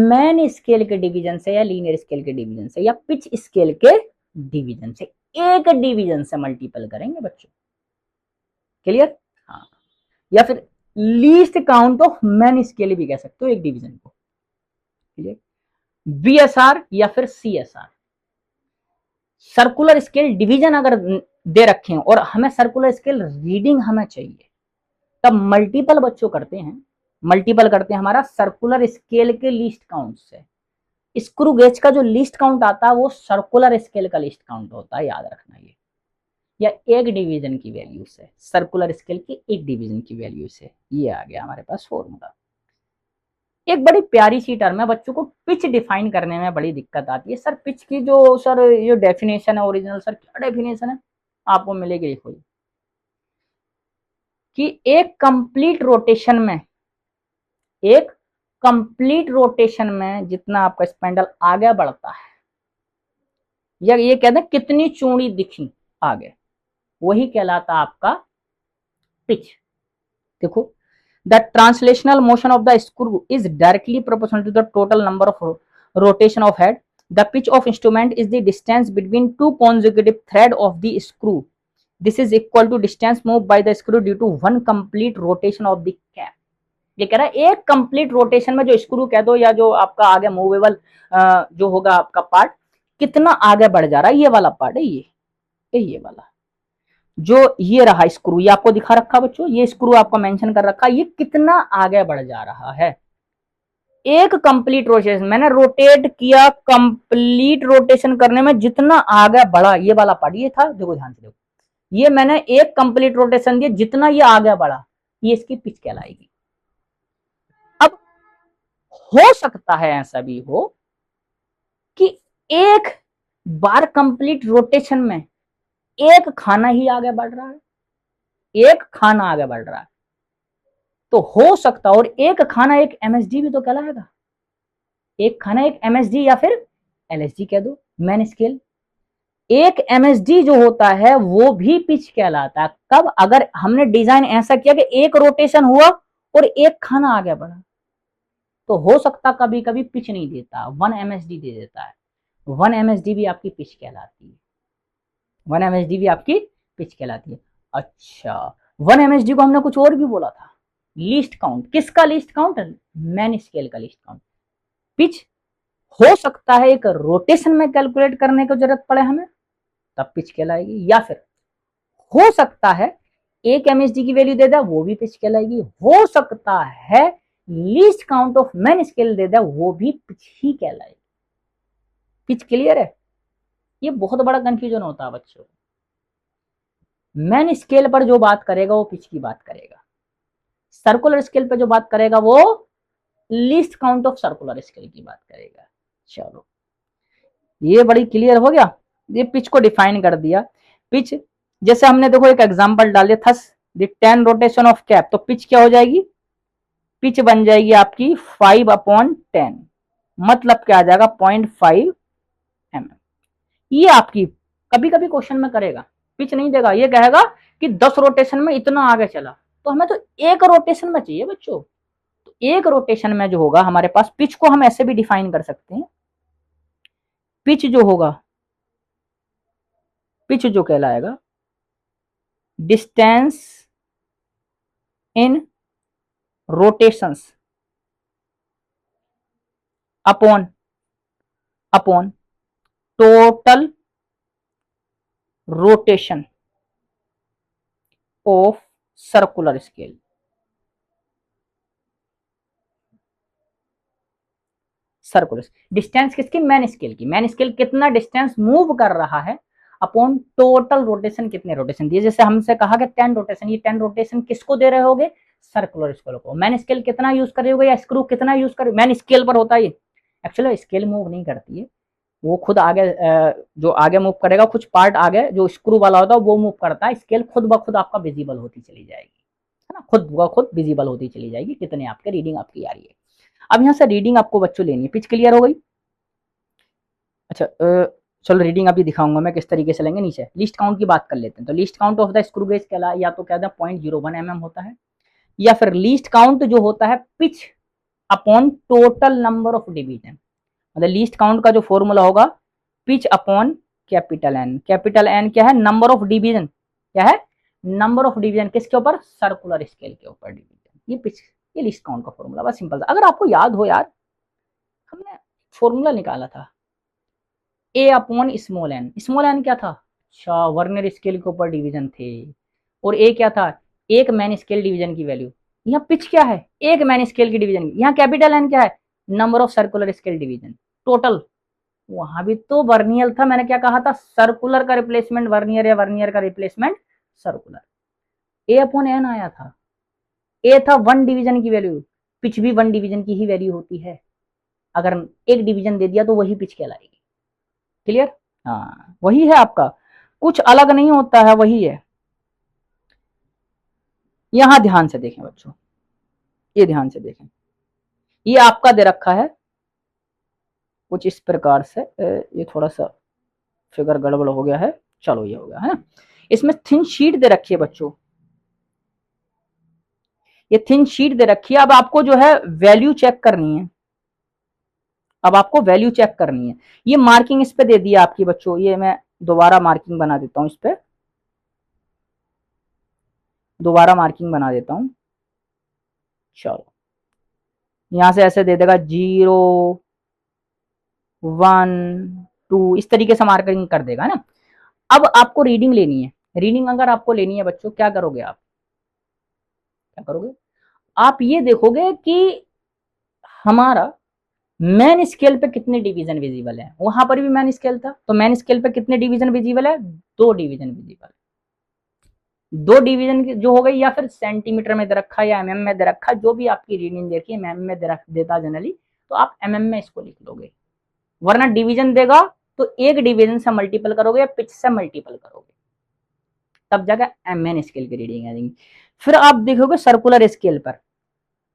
मैन स्केल के डिवीजन से, या लीनियर स्केल के डिवीजन से, या पिच स्केल के डिवीजन से, एक डिवीजन से मल्टीपल करेंगे बच्चों। क्लियर? हाँ। या फिर least count of main scale भी कह सकते हो एक डिवीजन को। क्लियर? BSR या फिर CSR सर्कुलर स्केल डिवीजन अगर दे रखे हैं और हमें सर्कुलर स्केल रीडिंग हमें चाहिए, तब मल्टीपल बच्चों करते हैं, मल्टीपल करते हैं हमारा सर्कुलर स्केल के लीस्ट काउंट से। स्क्रू गेज का जो लीस्ट काउंट आता है वो सर्कुलर स्केल का लीस्ट काउंट होता है, याद रखना ये, या एक डिवीजन की वैल्यू से, सर्कुलर स्केल की एक डिवीजन की वैल्यू से। ये आ गया हमारे पास फॉर्मूला। एक बड़ी प्यारी सी टर्म है, बच्चों को पिच डिफाइन करने में बड़ी दिक्कत आती है। सर पिच की जो सर ये डेफिनेशन है ओरिजिनल, सर क्या डेफिनेशन है आपको मिलेगी, लिखो कि एक कंप्लीट रोटेशन में, एक कंप्लीट रोटेशन में जितना आपका स्पेंडल आगे बढ़ता है, या ये कहते हैं कितनी चूड़ी दिखी आगे, वही कहलाता आपका पिच। देखो, the translational motion of the screw is directly proportional to the total number of rotation of head. The pitch of instrument is the distance between two consecutive thread of the screw. This is equal to distance move by the screw due to one complete rotation of the cap. ये कह रहा है एक complete rotation में जो screw कह दो या जो आपका आगे मूवेबल जो होगा आपका पार्ट, कितना आगे बढ़ जा रहा है, ये वाला पार्ट है, ये वाला जो ये रहा स्क्रू, ये आपको दिखा रखा बच्चों, ये स्क्रू आपको मेंशन कर रखा, ये कितना आगे बढ़ जा रहा है। एक कंप्लीट रोटेशन मैंने रोटेट किया, कंप्लीट रोटेशन करने में जितना आगे बढ़ा ये वाला पार्ट, ये था, देखो ध्यान से देखो, ये मैंने एक कंप्लीट रोटेशन दिया, जितना ये आगे बढ़ा ये इसकी पिच कहलाएगी। अब हो सकता है ऐसा भी हो कि एक बार कंप्लीट रोटेशन में एक खाना ही आगे बढ़ रहा है, एक खाना आगे बढ़ रहा है, तो हो सकता, और एक खाना एक एमएसडी भी तो कहलाएगा, एक खाना एक एमएसडी या फिर एलएसडी कह दो, मैन स्केल। एक एमएसडी जो होता है वो भी पिच कहलाता है। कब? अगर हमने डिजाइन ऐसा किया कि एक रोटेशन हुआ और एक खाना आगे बढ़ा, तो हो सकता कभी कभी पिच नहीं देता, 1 एमएसडी दे देता है। 1 एमएसडी भी आपकी पिच कहलाती है, 1 एमएसडी भी आपकी पिच कहलाती है। अच्छा, 1 एमएसडी को हमने कुछ और भी बोला था, लीस्ट काउंट। किसका लीस्ट काउंट? मैन स्केल का लीस्ट काउंट। पिच हो सकता है एक रोटेशन में कैलकुलेट करने की जरूरत पड़े हमें, तब पिच कहलाएगी, या फिर हो सकता है एक एमएसडी की वैल्यू दे दे, वो भी पिच कहलाएगी। हो सकता है least count of main scale दे दे, वो भी पिच ही कहलाएगी। पिच क्लियर है? ये बहुत बड़ा कंफ्यूजन होता है बच्चों। मैन स्केल पर जो बात करेगा वो पिच की बात करेगा, सर्कुलर स्केल पर जो बात करेगा वो least count of circular scale की बात करेगा। चलो, ये बड़ी क्लियर हो गया, ये पिच को डिफाइन कर दिया। पिच जैसे हमने देखो एक एग्जांपल डाले, thus the 10 rotation of cap, तो पिच क्या हो जाएगी? पिच बन जाएगी आपकी 5/10, मतलब क्या आ जाएगा? 0.5 mm। ये आपकी कभी कभी क्वेश्चन में करेगा, पिच नहीं देगा, ये कहेगा कि 10 रोटेशन में इतना आगे चला, तो हमें तो एक रोटेशन में चाहिए बच्चों। तो एक रोटेशन में जो होगा हमारे पास, पिच को हम ऐसे भी डिफाइन कर सकते हैं, पिच जो होगा, पिच जो कहलाएगा distance in rotations upon total rotation of circular scale. Circular distance किसकी? मैन स्केल की। मैन स्केल कितना डिस्टेंस मूव कर रहा है अपॉन टोटल रोटेशन, कितने रोटेशन दिए। जैसे हमसे कहा कि 10 रोटेशन, ये 10 रोटेशन किसको दे रहे होगे? सर्कुलर स्केल को। मैन स्केल कितना यूज कर रहे होगे या स्क्रू कितना यूज कर, मैन स्केल पर होता है ये। एक्चुअली स्केल मूव नहीं करती है, वो खुद आगे जो आगे मूव करेगा, कुछ पार्ट आगे जो स्क्रू वाला होता है वो मूव करता है, स्केल खुद ब खुद आपका विजिबल होती चली जाएगी, है ना, खुद ब खुद विजिबल होती चली जाएगी, कितने आपके रीडिंग आपकी आ रही है। अब यहाँ से रीडिंग आपको बच्चों लेनी है। पिच क्लियर हो गई? अच्छा, चलो रीडिंग अभी दिखाऊंगा मैं किस तरीके से लेंगे। नीचे लिस्ट काउंट की बात कर लेते हैं। तो list count of the screw gauge कहला, या तो कहते हैं 0.01 mm होता है, या फिर लिस्ट काउंट जो होता है pitch upon total number of division. मतलब लिस्ट काउंट का जो फॉर्मूला होगा pitch upon capital N. Capital N क्या है? Number of division. क्या है? नंबर ऑफ डिवीजन किसके ऊपर? सर्कुलर स्केल के ऊपर डिवीजन। ये पिच, ये लिस्ट काउंट का फॉर्मूला, बस सिंपल था। अगर आपको याद हो यार, हमने फॉर्मूला निकाला था A upon small N. Small N क्या था? अच्छा, वर्नियर स्केल के ऊपर डिवीजन थे, और ए क्या था? एक मैन स्केल डिवीजन की वैल्यू। यहाँ पिच क्या है, एक मैन स्केल की डिवीजन की। यहाँ कैपिटल एन क्या है, number of circular scale division total. वहां भी तो वर्नियर था, मैंने क्या कहा था, सर्कुलर का रिप्लेसमेंट वर्नियर या वर्नियर का रिप्लेसमेंट सर्कुलर। ए अपॉन एन आया था, ए था वन डिवीजन की वैल्यू, पिच भी वन डिवीजन की ही वैल्यू होती है। अगर एक डिवीजन दे दिया तो वही पिच कहलाएगी। क्लियर? हाँ वही है आपका, कुछ अलग नहीं होता है, वही है। यहां ध्यान से देखें बच्चों, ये ध्यान से देखें, ये आपका दे रखा है कुछ इस प्रकार से, ये थोड़ा सा फिगर गड़बड़ हो गया है, चलो ये हो गया है ना। इसमें थिन शीट दे रखी है बच्चों, ये थिन शीट दे रखी है। अब आपको जो है वैल्यू चेक करनी है, अब आपको वैल्यू चेक करनी है। ये मार्किंग इस पे दे दिया आपकी बच्चों, ये मैं दोबारा मार्किंग बना देता हूं, इस पे दोबारा मार्किंग बना देता हूं। चलो यहां से ऐसे दे देगा 0 1 2, इस तरीके से मार्किंग कर देगा ना। अब आपको रीडिंग लेनी है, रीडिंग अगर आपको लेनी है बच्चों, क्या करोगे आप, क्या करोगे आप, ये देखोगे कि हमारा मैन स्केल पे कितने डिवीजन विजिबल है। वहां पर भी मैन स्केल था, तो मैन स्केल पे कितने डिवीजन विजिबल है, 2 डिवीजन विजिबल। 2 डिवीजन जो हो गई, या फिर सेंटीमीटर में दे रखा या एमएम में दे रखा, जो भी आपकी रीडिंग देखिए एमएम में देता जनरली, तो आप एमएम में इसको लिख लोगे। वरना डिवीजन देगा तो एक डिवीजन से मल्टीपल करोगे या पिच से मल्टीपल करोगे, तब जाकर एमएन स्केल की रीडिंग आ जाएगी। फिर आप देखोगे सर्कुलर स्केल पर,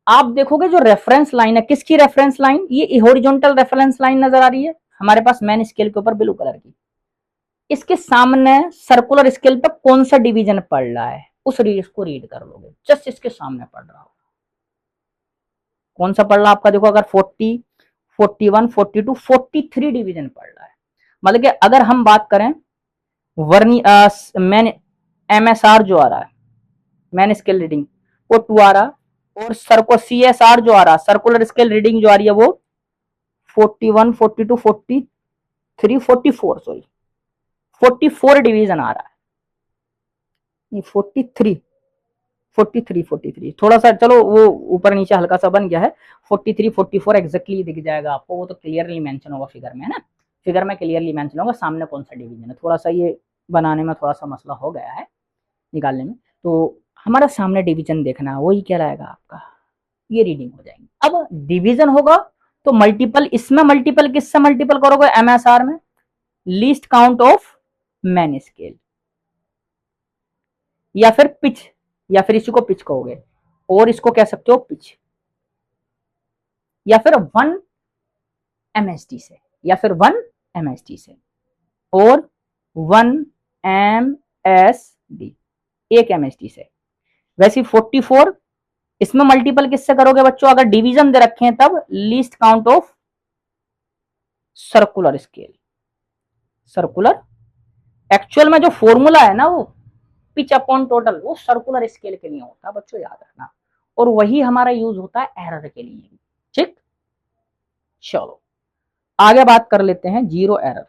आप देखोगे जो रेफरेंस लाइन है, किसकी रेफरेंस लाइन, ये हॉरिजॉन्टल रेफरेंस लाइन नजर आ रही है हमारे पास मैन स्केल के ऊपर ब्लू कलर की। इसके सामने सर्कुलर स्केल पर कौन सा डिवीजन पड़ रहा है, उस रीड को रीड कर लोगे, जस्ट इसके सामने पड़ रहा हो, कौन सा पड़ रहा है आपका, देखो अगर 40 41 42 43 डिवीजन पड़ रहा है। मतलब कि अगर हम बात करें वर्नी मैन एमएसआर जो आ रहा है, मैन स्केल रीडिंग वो 2 आ रहा, और सर्को सीएसआर जो आ रहा, सर्कुलर स्केल रीडिंग जो आ रही है वो 41 42 43 44 सॉरी 44 डिवीजन आ रहा है। 43 थोड़ा सा चलो वो ऊपर नीचे हल्का सा बन गया है, 43 44 एग्जैक्टली दिख जाएगा आपको, वो तो क्लियरली मेंशन होगा फिगर में, है ना, फिगर में क्लियरली मेंशन होगा सामने कौन सा डिवीजन है। थोड़ा सा ये बनाने में थोड़ा सा मसला हो गया है, निकालने में, तो हमारा सामने डिवीजन देखना है, वही कहलाएगा आपका, ये रीडिंग हो जाएगी। अब डिवीजन होगा तो मल्टीपल, इसमें मल्टीपल किससे मल्टीपल करोगे, एमएसआर में, least count of main scale, या फिर पिच, या फिर इसी को पिच कहोगे, और इसको कह सकते हो पिच, या फिर 1 एमएसटी से, या फिर 1 एमएसटी से, और 1 एमएसडी, 1 एमएसटी से। वैसे 44 इसमें मल्टीपल किससे करोगे बच्चों, अगर डिवीजन दे रखे हैं तब least count of circular scale, circular actual में जो फॉर्मूला है ना वो पिच अपॉन टोटल, वो सर्कुलर स्केल के लिए होता है बच्चों, याद रखना, और वही हमारा यूज होता है एरर के लिए। ठीक, चलो आगे बात कर लेते हैं जीरो एरर।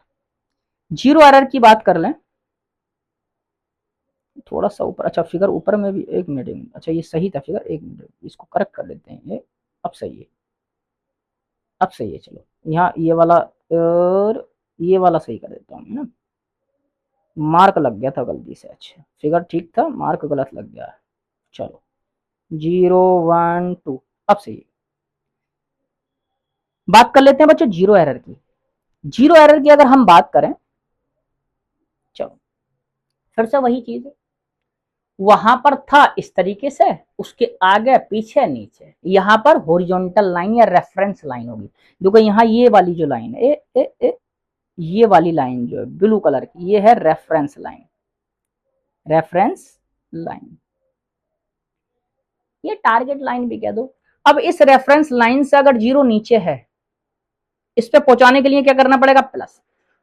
जीरो एरर की बात कर लें, थोड़ा सा ऊपर, अच्छा फिगर ऊपर में भी, 1 मिनट, अच्छा ये सही था फिगर, 1 मिनट इसको करेक्ट कर लेते हैं, ये अब सही है, अब सही है। चलो यहाँ ये वाला और ये वाला सही कर देता हूँ ना, मार्क लग गया था गलती से, अच्छा फिगर ठीक था, मार्क गलत लग गया। चलो 0 1 2 अब सही है। बात कर लेते हैं बच्चों जीरो एरर की। जीरो एरर की अगर हम बात करें, चलो फिर से वही चीज है, वहां पर था इस तरीके से, उसके आगे पीछे नीचे, यहां पर हॉरिजॉन्टल लाइन या रेफरेंस लाइन होगी। देखो यहाँ ये वाली जो लाइन है, ये वाली लाइन जो है ब्लू कलर की, ये है रेफरेंस लाइन, रेफरेंस लाइन, ये टारगेट लाइन भी कह दो। अब इस रेफरेंस लाइन से अगर जीरो नीचे है, इस पे पहुंचाने के लिए क्या करना पड़ेगा, प्लस,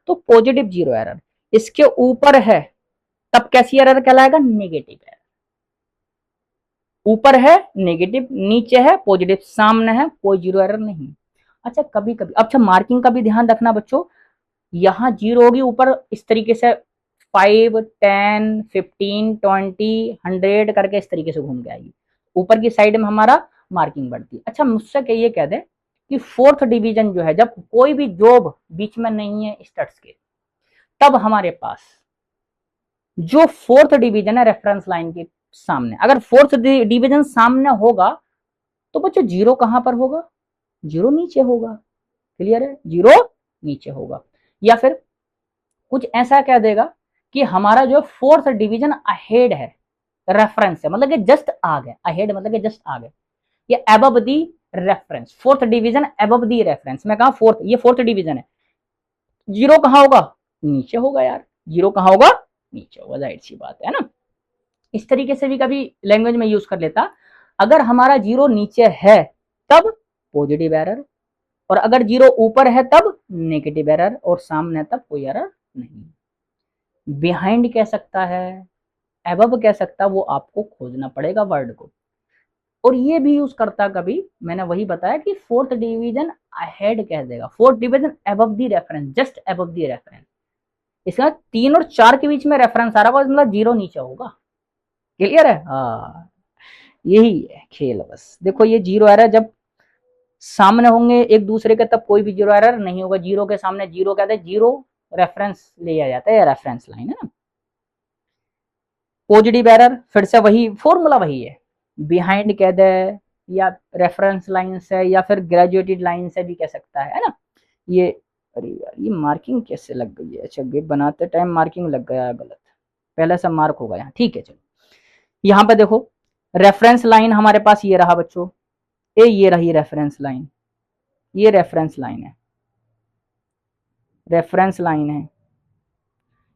तो पॉजिटिव जीरो एरर। इसके ऊपर है तब कैसी एरर कहलाएगा, नेगेटिव एरर। ऊपर है नेगेटिव, नीचे है पॉजिटिव, सामने है कोई जीरो एरर नहीं। अच्छा कभी कभी, अच्छा मार्किंग का भी ध्यान रखना बच्चों, यहां जीरो होगी ऊपर इस तरीके से 5 10 15 20 100 करके इस तरीके से घूम के आएगी, ऊपर की साइड में हमारा मार्किंग बढ़ती है। अच्छा मुझसे ये कह दे कि फोर्थ डिवीजन जो है, जब कोई भी जॉब बीच में नहीं है स्टड्स के, तब हमारे पास जो फोर्थ डिवीजन है रेफरेंस लाइन के सामने, अगर फोर्थ डिवीजन सामने होगा तो बच्चों जीरो कहां पर होगा? जीरो नीचे होगा। क्लियर है? जीरो नीचे होगा। या फिर कुछ ऐसा कह देगा कि हमारा जो फोर्थ डिवीजन अहेड है रेफरेंस से, मतलब कि जस्ट आगे, अहेड मतलब कि जस्ट आगे, ये अबव दी रेफरेंस, फोर्थ डिवीजन अबव दी रेफरेंस। मैं कहा फोर्थ, ये फोर्थ डिवीजन है, जीरो कहां होगा? नीचे होगा यार। जीरो कहां होगा? नीचे होगा, जाहिर सी बात है ना। इस तरीके से भी कभी लैंग्वेज में यूज कर लेता, अगर हमारा जीरो नीचे है तब पॉजिटिव एरर, और अगर जीरो ऊपर है तब नेगेटिव एरर, और सामने तब कोई एरर नहीं। बिहाइंड कह सकता है, एबव कह सकता, वो आपको खोजना पड़ेगा वर्ड को। और ये भी यूज करता कभी, मैंने वही बताया कि फोर्थ डिवीजन अहेड कह देगा, फोर्थ डिवीजन अबव दी रेफरेंस, जस्ट अबव दी रेफरेंस। इसका 3 और 4 के बीच में रेफरेंस आ रहा होगा, मतलब जीरो नीचे होगा। क्लियर है? हाँ, यही है खेल। बस देखो ये जीरो एरर जब सामने होंगे एक दूसरे के, तब कोई भी जीरो एरर नहीं होगा। जीरो के सामने जीरो कहते हैं, जीरो रेफरेंस लिया जाता है, रेफरेंस लाइन है ना। पॉजिटिव एरर फिर से वही फॉर्मूला वही है, बिहाइंड कह दे, या रेफरेंस लाइन से, या फिर ग्रेजुएटेड लाइन से भी कह सकता है ना। ये अरे यार ये मार्किंग कैसे लग गई है? अच्छा गेट बनाते टाइम मार्किंग लग गया गलत, पहले से मार्क होगा यहाँ। ठीक है चलो, यहाँ पे देखो रेफरेंस लाइन हमारे पास ये रहा बच्चों, ये रही रेफरेंस लाइन, ये रेफरेंस लाइन है, रेफरेंस लाइन है,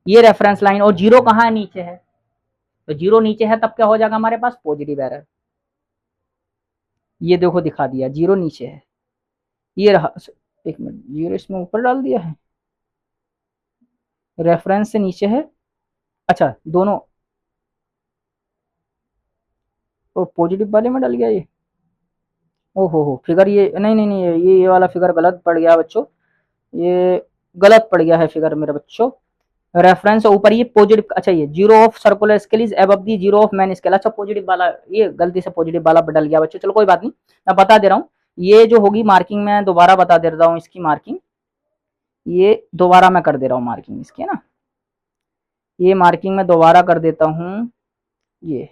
ये रेफरेंस लाइन, और जीरो कहाँ है? नीचे है। तो जीरो नीचे है तब क्या हो जाएगा हमारे पास? Positive error. ये देखो दिखा दिया, जीरो नीचे है, ये रहा। एक मिनट, जीरो इसमें ऊपर डाल दिया है, रेफरेंस से नीचे है। अच्छा दोनों, तो पॉजिटिव वाले में डल गया ये। ओहो हो, फिगर ये नहीं नहीं नहीं, ये वाला फिगर गलत पड़ गया बच्चों, ये गलत पड़ गया है फिगर मेरे बच्चों। रेफरेंस ऊपर ये पॉजिटिव, अच्छा ये zero of circular scale is above the zero of main scale. अच्छा पॉजिटिव वाला, ये गलती से पॉजिटिव वाला डल गया बच्चों, चलो कोई बात नहीं, मैं बता दे रहा हूँ। ये जो होगी मार्किंग में दोबारा बता दे रहा हूँ, इसकी मार्किंग ये दोबारा मैं कर दे रहा हूँ मार्किंग इसकी, है ना। ये मार्किंग में दोबारा कर देता हूँ, ये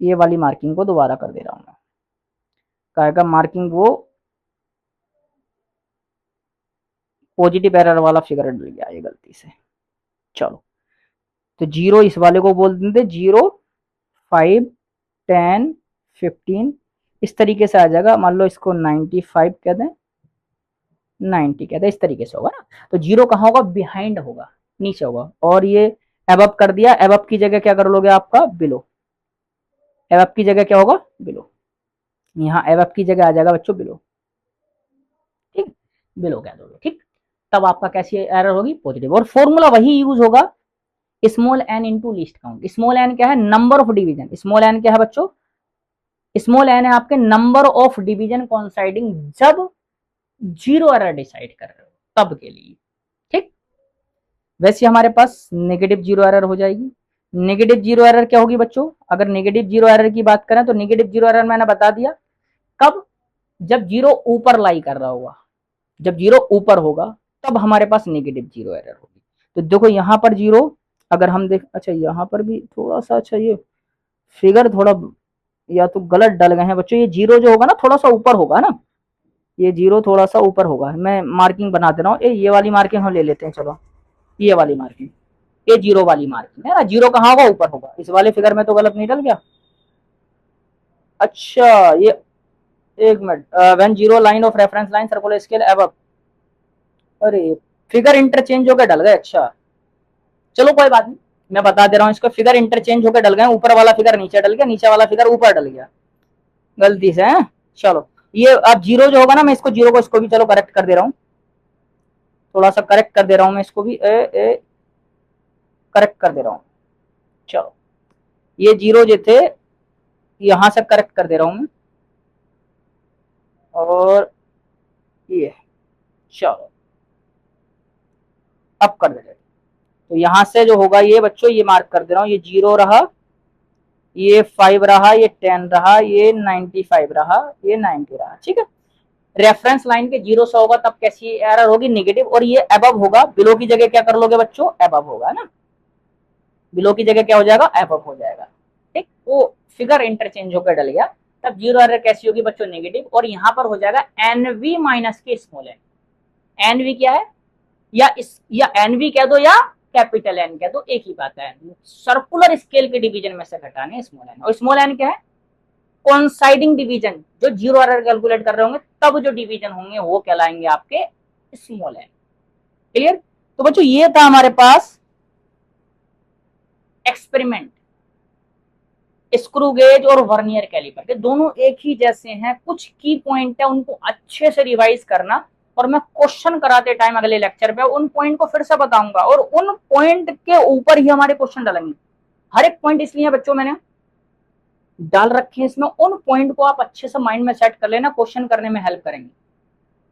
वाली मार्किंग को दोबारा कर दे रहा हूँ मैं। कहेगा मार्किंग वो पॉजिटिव एरर वाला फिगर डल गया ये गलती से। चलो तो जीरो इस वाले को बोल देते जीरो, 5, 10, 15, इस तरीके से आ जाएगा। मान लो इसको 95 कह दें, 90 कह दें, इस तरीके से होगा ना। तो जीरो कहाँ होगा? बिहाइंड होगा, नीचे होगा। और ये एबव कर दिया, एबव की जगह क्या कर लोगे आपका? बिलो। एबव की जगह क्या होगा? बिलो। यहाँ एबव की जगह आ जाएगा बच्चों बिलो, ठीक, बिलो कह दोगे, ठीक। तब आपका कैसी एरर होगी? पॉजिटिव। और फॉर्मूला वही यूज होगा, small N into least count. Small N क्या है? Number of division. Small N क्या है बच्चों? स्मॉल एन है आपके नंबर ऑफ डिवीजन कॉन्साइडिंग जब जीरो एरर डिसाइड कर रहे हो तब के लिए, ठीक। वैसे हमारे पास नेगेटिव जीरो एरर हो जाएगी। नेगेटिव जीरो एरर क्या होगी बच्चों? अगर नेगेटिव जीरो एरर की बात करें तो नेगेटिव जीरो एरर मैंने बता दिया, कब? जब जीरो ऊपर लाई कर रहा होगा, जब जीरो ऊपर होगा तब हमारे पास नेगेटिव जीरो एरर होगी। तो देखो यहाँ पर जीरो, अगर हम देख, अच्छा यहाँ पर भी थोड़ा सा, अच्छा ये फिगर थोड़ा या तो गलत डल गए हैं बच्चों। ये जीरो जो होगा ना थोड़ा सा ऊपर होगा ना, ये जीरो थोड़ा सा ऊपर होगा। मैं मार्किंग बना दे रहा हूँ, ये वाली मार्किंग हम ले लेते हैं, चलो ये वाली मार्किंग, ये जीरो वाली मार्किंग है ना। जीरो कहाँ होगा? ऊपर होगा। इस वाले फिगर में तो गलत नहीं डल गया? अच्छा ये एक minute, when zero line of reference line circular scale above, अरे फिगर इंटरचेंज होकर डल गए। अच्छा चलो कोई बात नहीं, मैं बता दे रहा हूँ इसको, फिगर इंटरचेंज होकर डल गए, ऊपर वाला फिगर नीचे डल गया, नीचे वाला फिगर ऊपर डल गया गलती से, है। चलो ये अब जीरो जो होगा ना, मैं इसको जीरो को इसको भी चलो करेक्ट कर दे रहा हूँ, थोड़ा सा करेक्ट कर दे रहा हूँ मैं इसको भी, करेक्ट कर दे रहा हूँ। चलो ये जीरो जो थे यहां से करेक्ट कर दे रहा हूं मैं, और ये चलो अब कर दे रहे। तो यहां से जो होगा ये बच्चों, ये मार्क कर दे रहा हूँ, ये जीरो रहा, ये 5 रहा, ये 10 रहा, ये 95 रहा, ये 90 रहा। ठीक है, रेफरेंस लाइन के 0 से होगा तब कैसी एरर होगी, नेगेटिव, और ये अबव होगा, बिलो की जगह क्या कर लोगे बच्चों, अबव होगा ना, बिलो की जगह क्या हो जाएगा, अबव हो जाएगा। ठीक, वो फिगर इंटरचेंज होकर डल गया, तब जीरो एरर कैसी होगी बच्चों, नेगेटिव, और यहां पर हो जाएगा एनवी माइनस के स्मॉल एन। एनवी क्या है, या एनवी कह दो या कैपिटल एन कह दो, एक ही बात है, सर्कुलर स्केल के डिवीजन में से घटाने स्मॉल एन। और स्मॉल एन क्या है, कोइंसाइडिंग डिवीजन, जो जीरो एरर कैलकुलेट कर रहे होंगे तब जो डिवीजन होंगे वो कहलाएंगे आपके स्मॉल एन। क्लियर। तो बच्चों ये था हमारे पास एक्सपेरिमेंट, स्क्रू गेज और वर्नियर कैलिपर के दोनों एक ही जैसे हैं, कुछ की पॉइंट है उनको अच्छे से रिवाइज करना, और मैं क्वेश्चन कराते टाइम अगले लेक्चर पे उन पॉइंट को फिर से बताऊंगा, और उन पॉइंट के ऊपर ही हमारे क्वेश्चन डालेंगे। हर एक पॉइंट इसलिए बच्चों मैंने डाल रखे हैं इसमें, उन पॉइंट को आप अच्छे से माइंड में सेट कर लेना, क्वेश्चन करने में हेल्प करेंगे।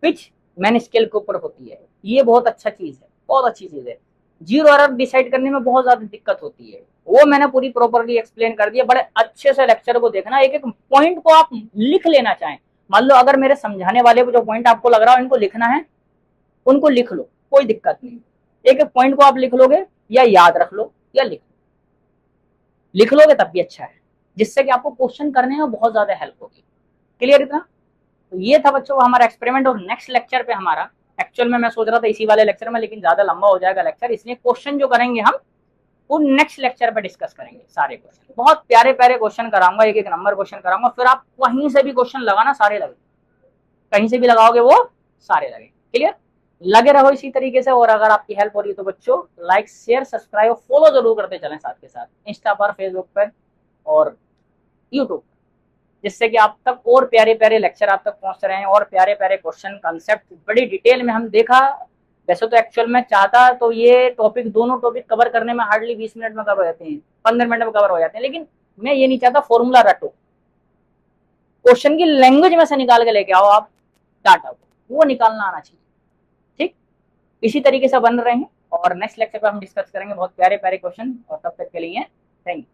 पिच मैन स्केल के ऊपर होती है, ये बहुत अच्छा चीज है, बहुत अच्छी चीज है। जीरो एरर डिसाइड करने में बहुत ज्यादा दिक्कत होती है, वो मैंने पूरी प्रॉपरली एक्सप्लेन कर दिया। बड़े अच्छे से लेक्चर को देखना, एक एक पॉइंट को आप लिख लेना चाहें। मान लो अगर मेरे समझाने वाले जो पॉइंट आपको लग रहा हो इनको लिखना है, उनको लिख लो, कोई दिक्कत नहीं। एक एक पॉइंट को आप लिख लोगे या याद रख लो या लिख लोगे तब भी अच्छा है, जिससे कि आपको क्वेश्चन करने में बहुत ज्यादा हेल्प होगी। क्लियर इतना। तो ये था बच्चों हमारा एक्सपेरिमेंट, और नेक्स्ट लेक्चर पे हमारा, एक्चुअल में मैं सोच रहा था इसी वाले लेक्चर में, लेकिन ज्यादा लंबा हो जाएगा लेक्चर, इसलिए क्वेश्चन जो करेंगे हम वो नेक्स्ट लेक्चर पे डिस्कस करेंगे। सारे क्वेश्चन बहुत प्यारे प्यारे क्वेश्चन कराऊंगा, एक एक नंबर क्वेश्चन कराऊंगा, फिर आप कहीं से भी क्वेश्चन लगाना, सारे लगे, कहीं से भी लगाओगे वो सारे लगे। क्लियर, लगे रहो इसी तरीके से। और अगर आपकी हेल्प हो रही है तो बच्चों लाइक शेयर सब्सक्राइब और फॉलो जरूर करते चलें, साथ के साथ इंस्टा पर, फेसबुक पर और यूट्यूब, जिससे कि आप तक और प्यारे प्यारे लेक्चर आप तक पहुंच रहे हैं, और प्यारे प्यारे क्वेश्चन कंसेप्ट बड़ी डिटेल में हम देखा। वैसे तो एक्चुअल में चाहता तो ये टॉपिक, दोनों टॉपिक कवर करने में हार्डली 20 मिनट में कवर हो जाते हैं, 15 मिनट में कवर हो जाते हैं, लेकिन मैं ये नहीं चाहता फॉर्मूला रटो, क्वेश्चन की लैंग्वेज में से निकाल के लेके आओ आप डाटा को, वो निकालना आना चाहिए। ठीक, इसी तरीके से बन रहे हैं, और नेक्स्ट लेक्चर पर हम डिस्कस करेंगे बहुत प्यारे प्यारे क्वेश्चन, और तब तक के लिए थैंक यू।